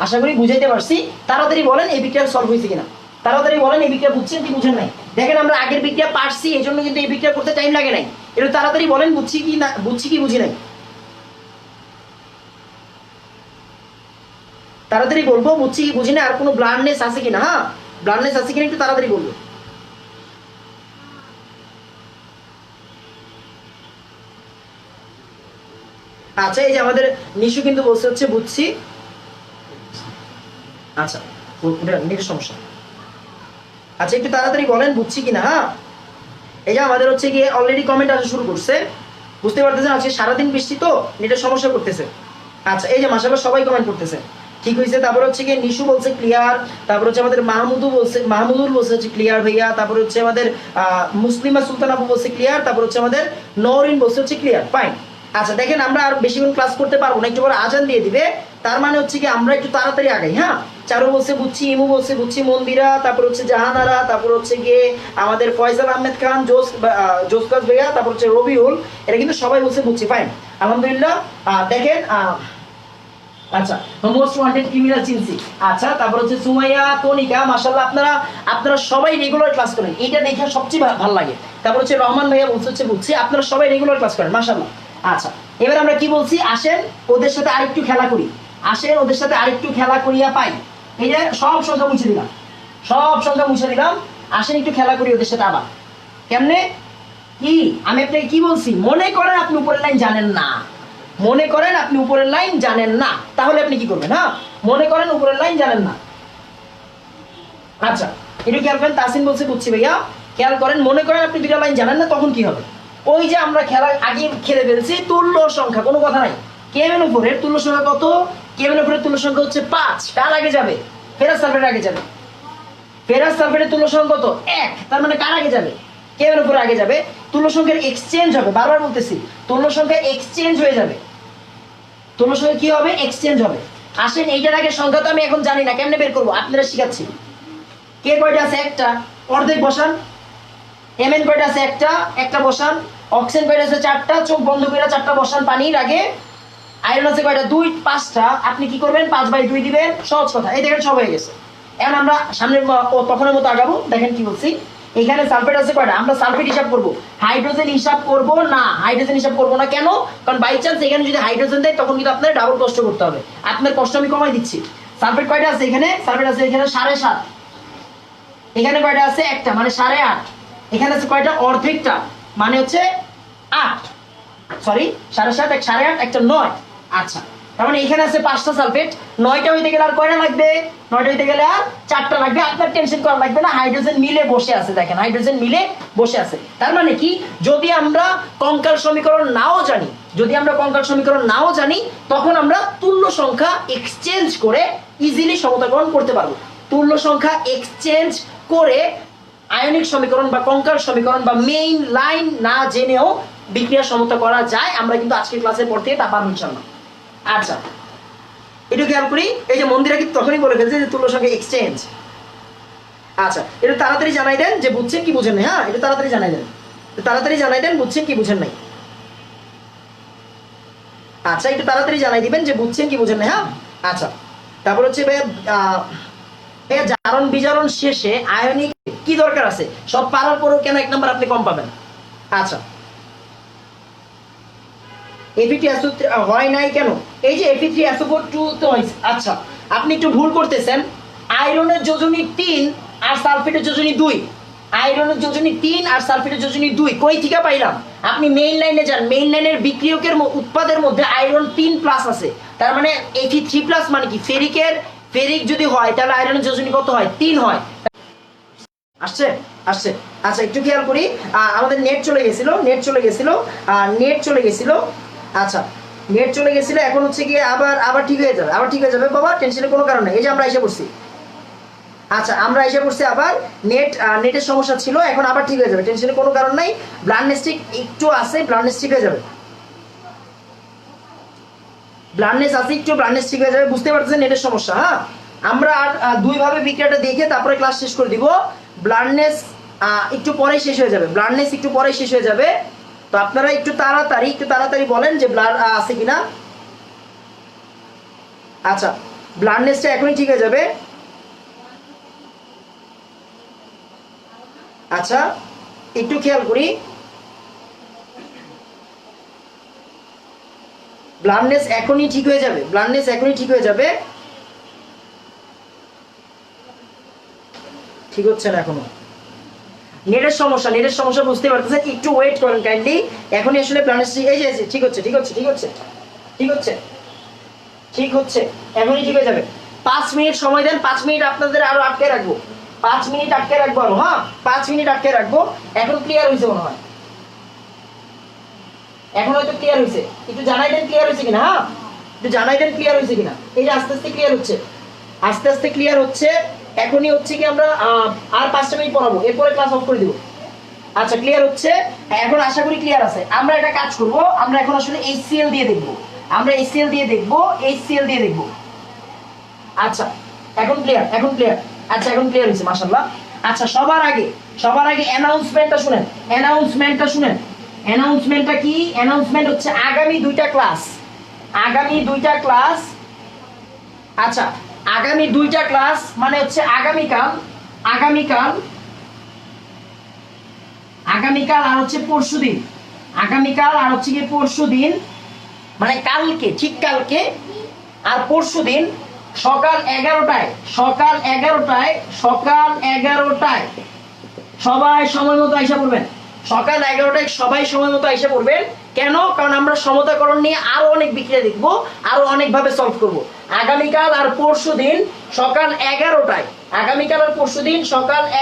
Speaker 2: আশা করি বুঝাইতে পারছি। তাড়াতাড়ি বলেন এই বিক্রিয়া সলভ হয়েছে কিনা, তাড়াতাড়ি বলেন এই বিক্রিয়া বুঝছেন কি বুঝেন নাই। দেখেন আমরা আগের বিক্রিয়া পারছি, এই জন্য কিন্তু এই বিক্রিয়া করতে টাইম লাগে নাই। এটা তাড়াতাড়ি বলেন বুঝছি কি না, বুঝছি কি বুঝি নাই। তাড়াতাড়ি বলবো বুঝছি কি বুঝি না, আর কোনো ব্লান্ডনেস আছে কিনা। হ্যাঁ, ব্লান্ডনেস আছে কিনা একটু তাড়াতাড়ি বলবো। আচ্ছা, এই যে আমাদের নিশু কিন্তু বলছে হচ্ছে বুঝছি। আচ্ছা, নেটের সমস্যা। আচ্ছা, একটু তাড়াতাড়ি বলেন বুঝছি কিনা। হ্যাঁ, এই যে আমাদের হচ্ছে গিয়ে অলরেডি কমেন্ট আসা শুরু করছে, বুঝতে পারতেছেন আজকে সারাদিন বৃষ্টি তো নেটের সমস্যা করতেছে। আচ্ছা, এই যে মাশাআল্লাহ সবাই কমেন্ট করতেছে, ঠিক হয়েছে। তারপর হচ্ছে গিয়ে নিশু বলছে ক্লিয়ার, তারপর হচ্ছে আমাদের মাহমুদুল বলছে হচ্ছে ক্লিয়ার ভাইয়া, তারপর হচ্ছে আমাদের মুসলিমা সুলতান আপু বলছে ক্লিয়ার, তারপর হচ্ছে আমাদের নওরিন বলছে হচ্ছে ক্লিয়ার, ফাইন। আচ্ছা দেখেন, আমরা আর বেশিক্ষণ ক্লাস করতে পারবো না, একটু পরে আজান দিয়ে দিবে, তার মানে হচ্ছে কি আমরা একটু তাড়াতাড়ি আগাই। হ্যাঁ, চারু বলছে বুঝছি, ইমু বলছে বুঝছি, মন্দিরা, তারপর হচ্ছে জাহানারা, তারপর হচ্ছে গিয়ে আমাদের ফয়সাল আহমেদ খান, জোসকাস ভাইয়া, তারপর হচ্ছে রবিউল, এটা কিন্তু সবাই বলছে বুঝছি, ফাইন আলহামদুলিল্লাহ। দেখেন আচ্ছা, মোস্ট ওয়ান্টেড ক্রিমিনাল চিনছি। আচ্ছা, তারপর হচ্ছে সুমাইয়া, তনিকা, মাশাআল্লাহ আপনারা সবাই রেগুলার ক্লাস করেন, এটা দেখে সবচেয়ে ভালো লাগে। তারপর হচ্ছে রহমান ভাইয়া বলছে হচ্ছে বুঝছি, আপনারা সবাই রেগুলার ক্লাস করেন, মাশাআল্লাহ। আচ্ছা, এবার আমরা কি বলছি, আসেন ওদের সাথে আরেকটু খেলা করি, আসেন ওদের সাথে আরেকটু খেলা করিয়া পাই। এই যে সব সংখ্যা মুছে দিলাম, সব সংখ্যা মুছে দিলাম, আসেন একটু খেলা করি ওদের সাথে। আবার কেমনে কি, আমি আপনাকে কি বলছি, মনে করেন আপনি উপরের লাইন জানেন না, মনে করেন আপনি উপরের লাইন জানেন না, তাহলে আপনি কি করবেন। হ্যাঁ, মনে করেন উপরের লাইন জানেন না। আচ্ছা, একটু খেয়াল করেন, তাসিন বলছে বুঝছি ভাইয়া, খেয়াল করেন, মনে করেন আপনি দুইটা লাইন জানেন না, তখন কি হবে। ওই যে আমরা খেলা আগে খেলে ফেলছি তুল্য সংখ্যা, কোনো কথা নাই। কেমের উপরের তুল্য সংখ্যা কত, কেমের উপরের তুল্য সংখ্যা হচ্ছে 5, কার আগে যাবে, ফেরাস সালফেটের আগে যাবে। ফেরাস সালফেটের তুল্য সংখ্যা কত, 1, তার মানে কার আগে যাবে, কেমের উপরে আগে যাবে। তুল্য সংখ্যার এক্সচেঞ্জ হবে, বারবার বলতেছি, তুল্য সংখ্যা এক্সচেঞ্জ হয়ে যাবে, তুল্য সংখ্যা কি হবে, এক্সচেঞ্জ হবে। আসেন এইটার আগে সংখ্যা তো আমি এখন জানি না, কেমনে বের করবো আপনারা শিখাচ্ছি। কে কয়টা আছে, একটা, অর্ধেক বসান। এমএন কয়টা আছে, একটা বসান। অক্সিজেন কয়টা আছে, 4টা, চোখ বন্ধ করে 4টা বসান পানির আগে। আয়রন আছে কয়টা, 2, 5টা, আপনি কি করবেন 5/2 দিবেন, সহজ কথা। এই দেখেন সব হয়ে গেছে। এখন আমরা সামনের তখনের মতো আগাবো, দেখেন কি বলছি। এখানে সালফেট আছে কয়টা, আমরা সালফেট হিসাব করব, হাইড্রোজেন হিসাব করব না, হাইড্রোজেন হিসাব করব না। কেন, কারণ বাই চান্স এখানে যদি হাইড্রোজেন দেয় তখন কিন্তু আপনার ডাবল কষ্ট করতে হবে, আপনার কষ্ট আমি কমাই দিচ্ছি। সালফেট কয়টা আছে এখানে, সালফেট আছে এখানে 7.5, এখানে কয়টা আছে, একটা মানে 8.5, এখানে আছে কয়টা, অর্ধেকটা মানে হচ্ছে 8, সরি 7.5, 1 8.5, একটা 9। আচ্ছা, তার মানে এখানে আছে 5টা সালফেট, 9টা হইতে গেলে আর কয়টা লাগবে, 9টা হইতে গেলে আর 4টা লাগবে। আপনার টেনশন করা লাগবে না, হাইড্রোজেন মিলে বসে আছে, দেখেন হাইড্রোজেন মিলে বসে আছে। তার মানে কি, যদি আমরা কঙ্কাল সমীকরণ নাও জানি, যদি আমরা কঙ্কাল সমীকরণ নাও জানি, তখন আমরা তুল্য সংখ্যা এক্সচেঞ্জ করে ইজিলি সমতাকরণ করতে পারবো। তুল্য সংখ্যা এক্সচেঞ্জ করে আয়নিক সমীকরণ বা কঙ্কাল সমীকরণ বা মেইন লাইন না জেনেও বিক্রিয়া সমতা করা যায়। আমরা কিন্তু আজকের ক্লাসের পর থেকে তা পারবো ইনশাআল্লাহ। আচ্ছা, একটু খেয়াল করি, এই যে মন্দিরা কিন্তু তখনই বলে ফেলছে যে তুল্য সংখ্যা এক্সচেঞ্জ। আচ্ছা, একটু তাড়াতাড়ি জানাই দেন যে বুঝছেন কি বুঝেন নাই। হ্যাঁ, একটু তাড়াতাড়ি জানাই দেন, তাড়াতাড়ি জানাই দেন বুঝছেন কি বুঝেন নাই। আচ্ছা, একটু তাড়াতাড়ি জানাই দিবেন যে বুঝছেন কি বুঝেন নাই। হ্যাঁ, আচ্ছা, তারপর হচ্ছে জারণ বিজারণ শেষে আয়নিক কি দরকার আছে, সব পারার পরেও কেন 1 নাম্বার আপনি কম পাবেন। আচ্ছা, Fe3SO3 হয় নাই কেন, এই যে Fe3SO4 তো হইছে। আচ্ছা, আপনি একটু ভুল করতেছেন, আয়রনের যোজনী 3 আর সালফেটের যোজনী 2, আয়রনের যোজনী 3 আর সালফেটের যোজনী 2 কই থেকে পাইলাম। আপনি মেইন লাইনে যান, মেইন লাইনের বিক্রিয়কের উৎপাদের মধ্যে আয়রন 3+ আছে, তার মানে Fe3+ মানে কি, ফেরিক যদি হয় তাহলে আয়রনের যোজনী কত হয়, 3 হয়। আসছে আসছে। আচ্ছা, একটু খেয়াল করি, আমাদের নেট চলে গেছিল, নেট চলে গেছিল। আচ্ছা, নেট চলে গেছিল, এখন হচ্ছে গিয়ে আবার ঠিক হয়ে যাবে, আবার ঠিক হয়ে যাবে বাবা, টেনশনের কোনো কারণ নেই। এই যে আমরা এসে পড়ছি, আচ্ছা আমরা এসে পড়ছি, আবার নেটের সমস্যা ছিল, এখন আবার ঠিক হয়ে যাবে, টেনশনের কোনো কারণ নাই। ব্লান্ডনেস ঠিক একটু আছে, ব্লান্ডনেস ঠিক হয়ে যাবে, ব্লান্ডনেস আছে একটু, ব্লান্ডনেস ঠিক হয়ে যাবে, বুঝতে পারছেন নেটের সমস্যা। হ্যাঁ, আমরা আর 2 ভাবে বিক্রিয়াটা দেখে তারপরে ক্লাস শেষ করে দিব। ব্লান্ডনেস একটু পরে শেষ হয়ে যাবে, ব্লান্ডনেস একটু পরে শেষ হয়ে যাবে। তো আপনারা একটু তাড়াতাড়ি বলেন যে ব্লাড আছে কিনা। আচ্ছা, ব্লাডনেসটা এখনই ঠিক হয়ে যাবে। আচ্ছা, একটু খেয়াল করি, ব্লাডনেস এখনই ঠিক হয়ে যাবে, ব্লাডনেস এখনই ঠিক হয়ে যাবে। ঠিক হচ্ছে না এখনো, নেটের সমস্যা বুঝতে পারতেছেন, একটু ওয়েট করেন কাইন্ডলি। এখনই আসলে ব্লাডনেস এই যে ঠিক হচ্ছে, এখনই ঠিক হয়ে যাবে। 5 মিনিট সময় দেন, 5 মিনিট আপনাদের আরো আটকে রাখবো, 5 মিনিট আটকে রাখবো আরো। হ্যাঁ, 5 মিনিট আটকে রাখবো। এখন ক্লিয়ার হয়েছে মনে হয়, এখন হয়তো ক্লিয়ার হয়েছে। একটু জানাই দেন ক্লিয়ার হয়েছে কিনা। হ্যাঁ, একটু জানাই দেন ক্লিয়ার হয়েছে কিনা। এই যে আস্তে আস্তে ক্লিয়ার হচ্ছে, এখনই হচ্ছে কি আমরা আর 5টা মিনিট পড়াবো, এরপরে ক্লাস অফ করে দিব। আচ্ছা, ক্লিয়ার হচ্ছে এখন, আশা করি ক্লিয়ার আছে। আমরা একটা কাজ করব, আমরা এখন আসলে HCl দিয়ে দেখবো, HCl দিয়ে দেখবো। আচ্ছা, এখন ক্লিয়ার। আচ্ছা, এখন ক্লিয়ার হয়েছে মাশাআল্লাহ। আচ্ছা, সবার আগে অ্যানাউন্সমেন্টটা শুনেন। অ্যানাউন্সমেন্টটা কি? অ্যানাউন্সমেন্ট হচ্ছে আগামী 2টা ক্লাস। আচ্ছা, আগামী 2টা ক্লাস মানে হচ্ছে আগামীকাল আর হচ্ছে পরশুদিন। আগামীকাল আর হচ্ছে কি পরশুদিন, মানে কালকে, ঠিক কালকে আর পরশুদিন সকাল 11টায় সবাই সময় মতো আইসা পড়বেন। সকাল 11টায় সবাই সময় মতো আইসা পড়বেন। কেন? কারণ আমরা সমতাকরণ নিয়ে আরো অনেক বিক্রিয়া দেখবো, আরো অনেকভাবে সলভ করব। আগামীকাল আর পরশুদিন সকাল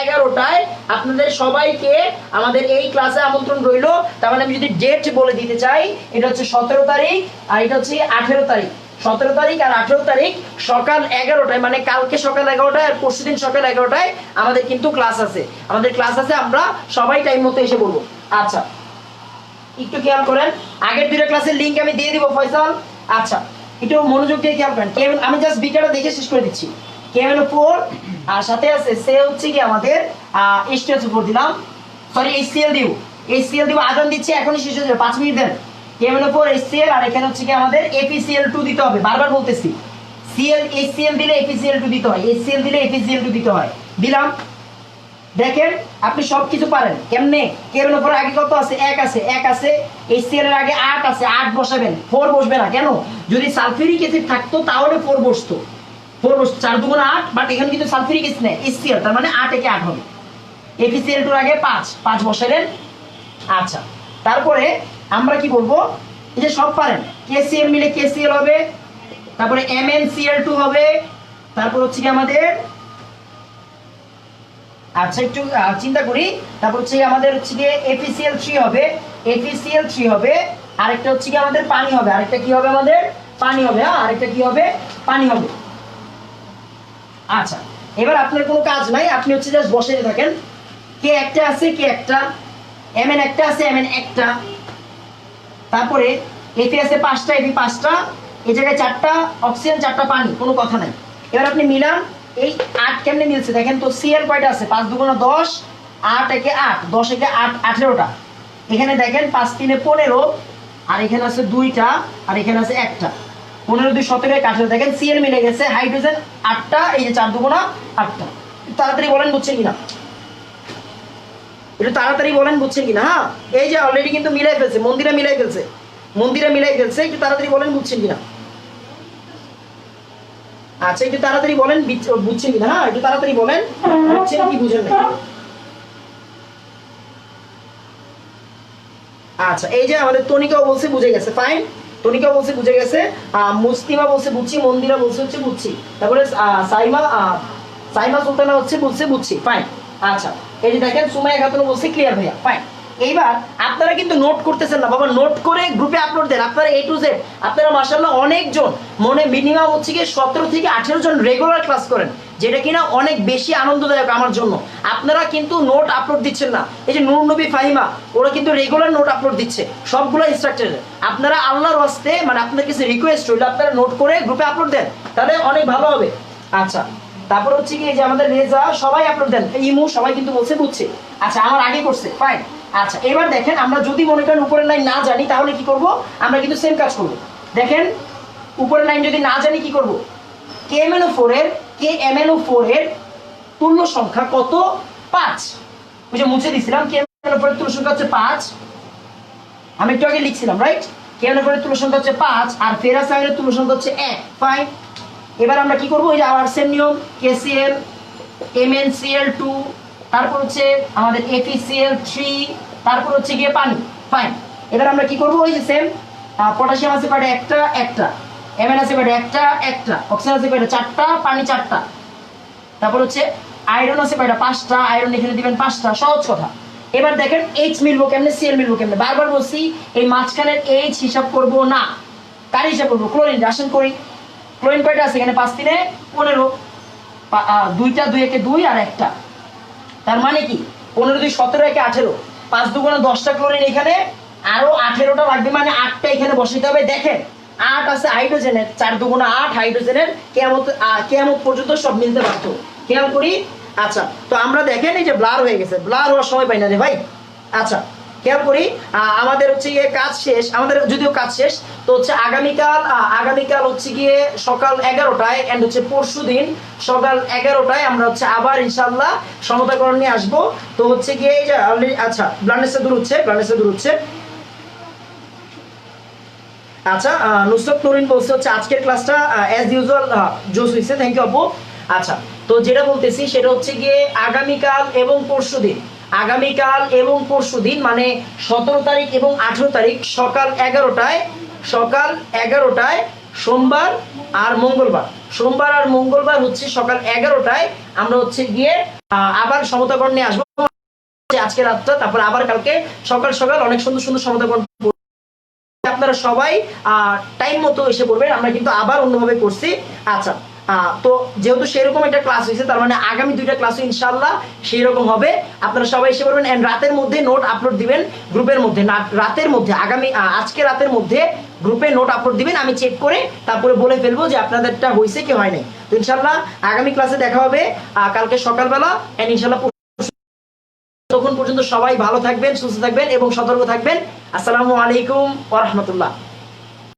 Speaker 2: 11টায় আপনাদের সবাইকে আমাদের এই ক্লাসে আমন্ত্রণ রইল। তার মানে আমি যদি ডেট বলে দিতে চাই, এটা হচ্ছে 17 তারিখ আর এটা হচ্ছে 18 তারিখ। 17 তারিখ আর 18 তারিখ সকাল 11টায়, মানে কালকে সকাল 11টায় আর পরশুদিন সকাল 11টায় আমাদের কিন্তু ক্লাস আছে। আমরা সবাই টাইম মতো এসে বলবো। আচ্ছা, একটু খেয়াল করেন, আগের 2টা ক্লাসের লিংক আমি দিয়ে দিব ফয়সাল। আচ্ছা, একটু মনোযোগ দিয়ে খেয়াল করেন। আমি জাস্ট বিটাটা দেখে শেষ করে দিচ্ছি। KMNO4 আর সাথে আছে সে হচ্ছে কি আমাদের H2SO4 দিলাম, সরি HCl দিব। আদান দিচ্ছি, এখনই শেষ হয়ে যাবে, 5 মিনিট দেন। KMNO4 HCl আর এখানে হচ্ছে কি আমাদের FeCl2 দিতে হবে। বারবার বলতেছি, HCl দিলে FeCl2 দিতে হয়, HCl দিলে FeCl2 দিতে হয়। দিলাম। দেখেন আপনি সবকিছু পারেন। কেমনে? KMNO4 আগে কত আছে? 1 আছে। HCl এর আগে 8 আছে, 8 বসাবেন, 4 বসবে না। কেন? যদি সালফিউরিক অ্যাসিড থাকতো তাহলে 4 বসতো, 4 2 8, বাট এখানে কিন্তু সালফিউরিক অ্যাসিড নেই, HCl, তার মানে 8 একে 8 হবে। FeCl2 এর আগে 5 বসালেন। আচ্ছা, তারপরে আমরা কি বলবো? এই যে সব পারেন, KCl মিলে KCl হবে, তারপরে MnCl2 হবে, তারপর হচ্ছে কি আমাদের, আচ্ছা একটু চিন্তা করি, তারপর হচ্ছে আমাদের হচ্ছে কি FeCl3 হবে, আরেকটা হচ্ছে কি আমাদের পানি হবে, আরেকটা কি হবে আমাদের পানি হবে। আরেকটা কি হবে? পানি হবে। আচ্ছা, এবার আপনার কোনো কাজ নাই, আপনি হচ্ছে জাস্ট বসে থাকেন। কে একটা আছে, কে একটা, Mn একটা আছে, Mn একটা, তারপরে Fe আছে 5টা, Fe 5টা, এই জায়গায় 4টা অক্সিজেন, 4টা পানি, কোনো কথা নাই। এবার আপনি মিলান, এই 8 কেমনে মিলছে দেখেন তো। Cl কয়টা আছে? 5 2 10, 8 একে 8, 10 একে 8, 18টা। এখানে দেখেন 5 3 15, আর এখানে আছে 2টা, আর এখানে আছে 1টা। 15 2 17 18, দেখেন Cl মিলে গেছে। হাইড্রোজেন 8টা, এই যে 4 2 8টা। তাড়াতাড়ি বলেন বুঝছেন কিনা, একটু তাড়াতাড়ি বলেন বুঝছেন কিনা। হ্যাঁ, এই যে অলরেডি কিন্তু মিলাই ফেলছে, মন্দিরা মিলাই ফেলছে, একটু তাড়াতাড়ি বলেন বুঝছেন কিনা। আচ্ছা, একটু তাড়াতাড়ি বলেন বুঝছেন কিনা। হ্যাঁ, একটু তাড়াতাড়ি বলেন বুঝছেন কি বুঝেন না। আচ্ছা, এই যে আমাদের তনিকাও বলছে বুঝে গেছে, ফাইন। তনিকাও বলছে বুঝে গেছে, মুস্তিমা বলছে বুঝছি, মন্দিরা বলছে হচ্ছে বুঝছি, তারপরে সাইমা সুলতানা হচ্ছে বলছে বুঝছি, ফাইন। আচ্ছা, এই যে দেখেন সুমাইয়া খাতুন বলছে ক্লিয়ার ভাইয়া, ফাইন। এইবার আপনারা কিন্তু নোট করতেছেন না বাবা, নোট করে গ্রুপে আপলোড দেন। আপনারা A to Z, আপনারা মাশাআল্লাহ অনেকজন, মনে মিনিমাম হচ্ছে কি 17 থেকে 18 জন রেগুলার ক্লাস করেন, যেটা কিনা অনেক বেশি আনন্দদায়ক আমার জন্য। আপনারা কিন্তু নোট আপলোড দিচ্ছেন না। এই যে নূর নবী ফাহিমা, ওরা কিন্তু রেগুলার নোট আপলোড দিচ্ছে, সবগুলো ইনস্ট্রাকচার। আপনারা আল্লাহর ওয়াস্তে, মানে আপনাদের কাছে রিকোয়েস্ট হইলো, আপনারা নোট করে গ্রুপে আপলোড দেন, তাহলে অনেক ভালো হবে। আচ্ছা, তারপর হচ্ছে কি এই যে আমাদের রেজা, সবাই আপলোড দেন। ইমু সবাই কিন্তু বলছে বুঝছে। আচ্ছা, আমার আগে করছে, ফাইন। আচ্ছা এবার দেখেন আমরা যদি মনে করেন উপরের লাইন না জানি তাহলে কি করব, আমরা কিন্তু সেম কাজ করব। দেখেন উপরের লাইন যদি না জানি কি করব, KMNO4 এর তুল্য সংখ্যা কত? 5। ওই যে মুছে দিছিলাম, KMNO4 এর তুল্য সংখ্যা হচ্ছে 5। আমি একটু আগে লিখছিলাম, রাইট? KMNO4 এর তুল্য সংখ্যা হচ্ছে 5 আর ফেরাস আয়নের তুল্য সংখ্যা হচ্ছে 1। ফাইন। এবার আমরা কি করব, ওই যে আবার সেম নিয়ম, KCl MnCl2, তারপর হচ্ছে আমাদের FeCl3, তারপর হচ্ছে গিয়ে পানি। ফাইন। এবার আমরা কি করব, ওই যে সেম পটাশিয়াম আছে কয়টা? একটা। Mn আছে কয়টা? একটা। অক্সিজেন আছে কয়টা? 4টা। পানি 4টা। তারপর হচ্ছে আয়রন আছে কয়টা? 5টা। আয়রন এখানে দিবেন 5টা। সহজ কথা। এবার দেখেন H মিলবো কেমনে, Cl মিলবো কেমনে? বারবার বলছি এই মাঝখানের H হিসাব করব না। কার হিসাব করব? ক্লোরিন। রাসায়ন করি। ক্লোরিন কয়টা আছে এখানে? 5 3 15। দুইটা, 2 একে 2 আর একটা। তার মানে কি 15 2 17 একে 18। 5 2 10টা ক্লোরিন এখানে, আরো 18টা লাগবে, মানে 8টা এখানে বসাইতে হবে। দেখেন 8 আছে হাইড্রোজেনের, 4 2 8 হাইড্রোজেনের। কিয়ামত পর্যন্ত সব মিলতে বাধ্য। খেয়াল করি। আচ্ছা তো আমরা দেখেন এই যে ব্লার হয়ে গেছে, ব্লার হওয়ার সময় পাই না রে ভাই। আচ্ছা খেয়াল করি, আমাদের হচ্ছে গিয়ে কাজ শেষ, আমাদের যদিও কাজ শেষ, তো হচ্ছে আগামীকাল হচ্ছে গিয়ে সকাল 11টায় এন্ড হচ্ছে পরশুদিন সকাল 11টায় আমরা হচ্ছে আবার ইনশাআল্লাহ সমতাকরণ নিয়ে আসবো। তো হচ্ছে গিয়ে এই যে আচ্ছা ব্লান্ডেসে দূর হচ্ছে। আচ্ছা নুসরত নূরিন বলছে হচ্ছে আজকের ক্লাসটা অ্যাজ ইউজুয়াল জোস হইছে। থ্যাংক ইউ আপু। আচ্ছা তো যেটা বলতেছি সেটা হচ্ছে গিয়ে আগামীকাল এবং পরশুদিন মানে 17 তারিখ এবং 18 তারিখ সকাল 11টায় সোমবার আর মঙ্গলবার হচ্ছে সকাল 11টায় আমরা হচ্ছে গিয়ে আবার সমতাকরণ নিয়ে আসবো আজকে রাতটা, তারপর আবার কালকে সকাল অনেক সুন্দর সমতাকরণ। আপনারা সবাই টাইম মতো এসে পড়বেন, আমরা কিন্তু আবার অন্যভাবে করছি। আচ্ছা তো যেহেতু সেরকম একটা ক্লাস হয়েছে, তার মানে আগামী 2টা ক্লাসও ইনশাআল্লাহ সেই রকম হবে। আপনারা সবাই এসে পড়বেন এন্ড রাতের মধ্যে নোট আপলোড দিবেন গ্রুপের মধ্যে। রাতের মধ্যে আজকে রাতের মধ্যে গ্রুপে নোট আপলোড দিবেন, আমি চেক করে তারপরে বলে ফেলবো যে আপনাদেরটা হয়েছে কি হয় নাই। তো ইনশাআল্লাহ আগামী ক্লাসে দেখা হবে কালকে সকালবেলা এন্ড ইনশাআল্লাহ তখন পর্যন্ত সবাই ভালো থাকবেন, সুস্থ থাকবেন এবং সতর্ক থাকবেন। আসসালামু আলাইকুম ওয়া রাহমাতুল্লাহ।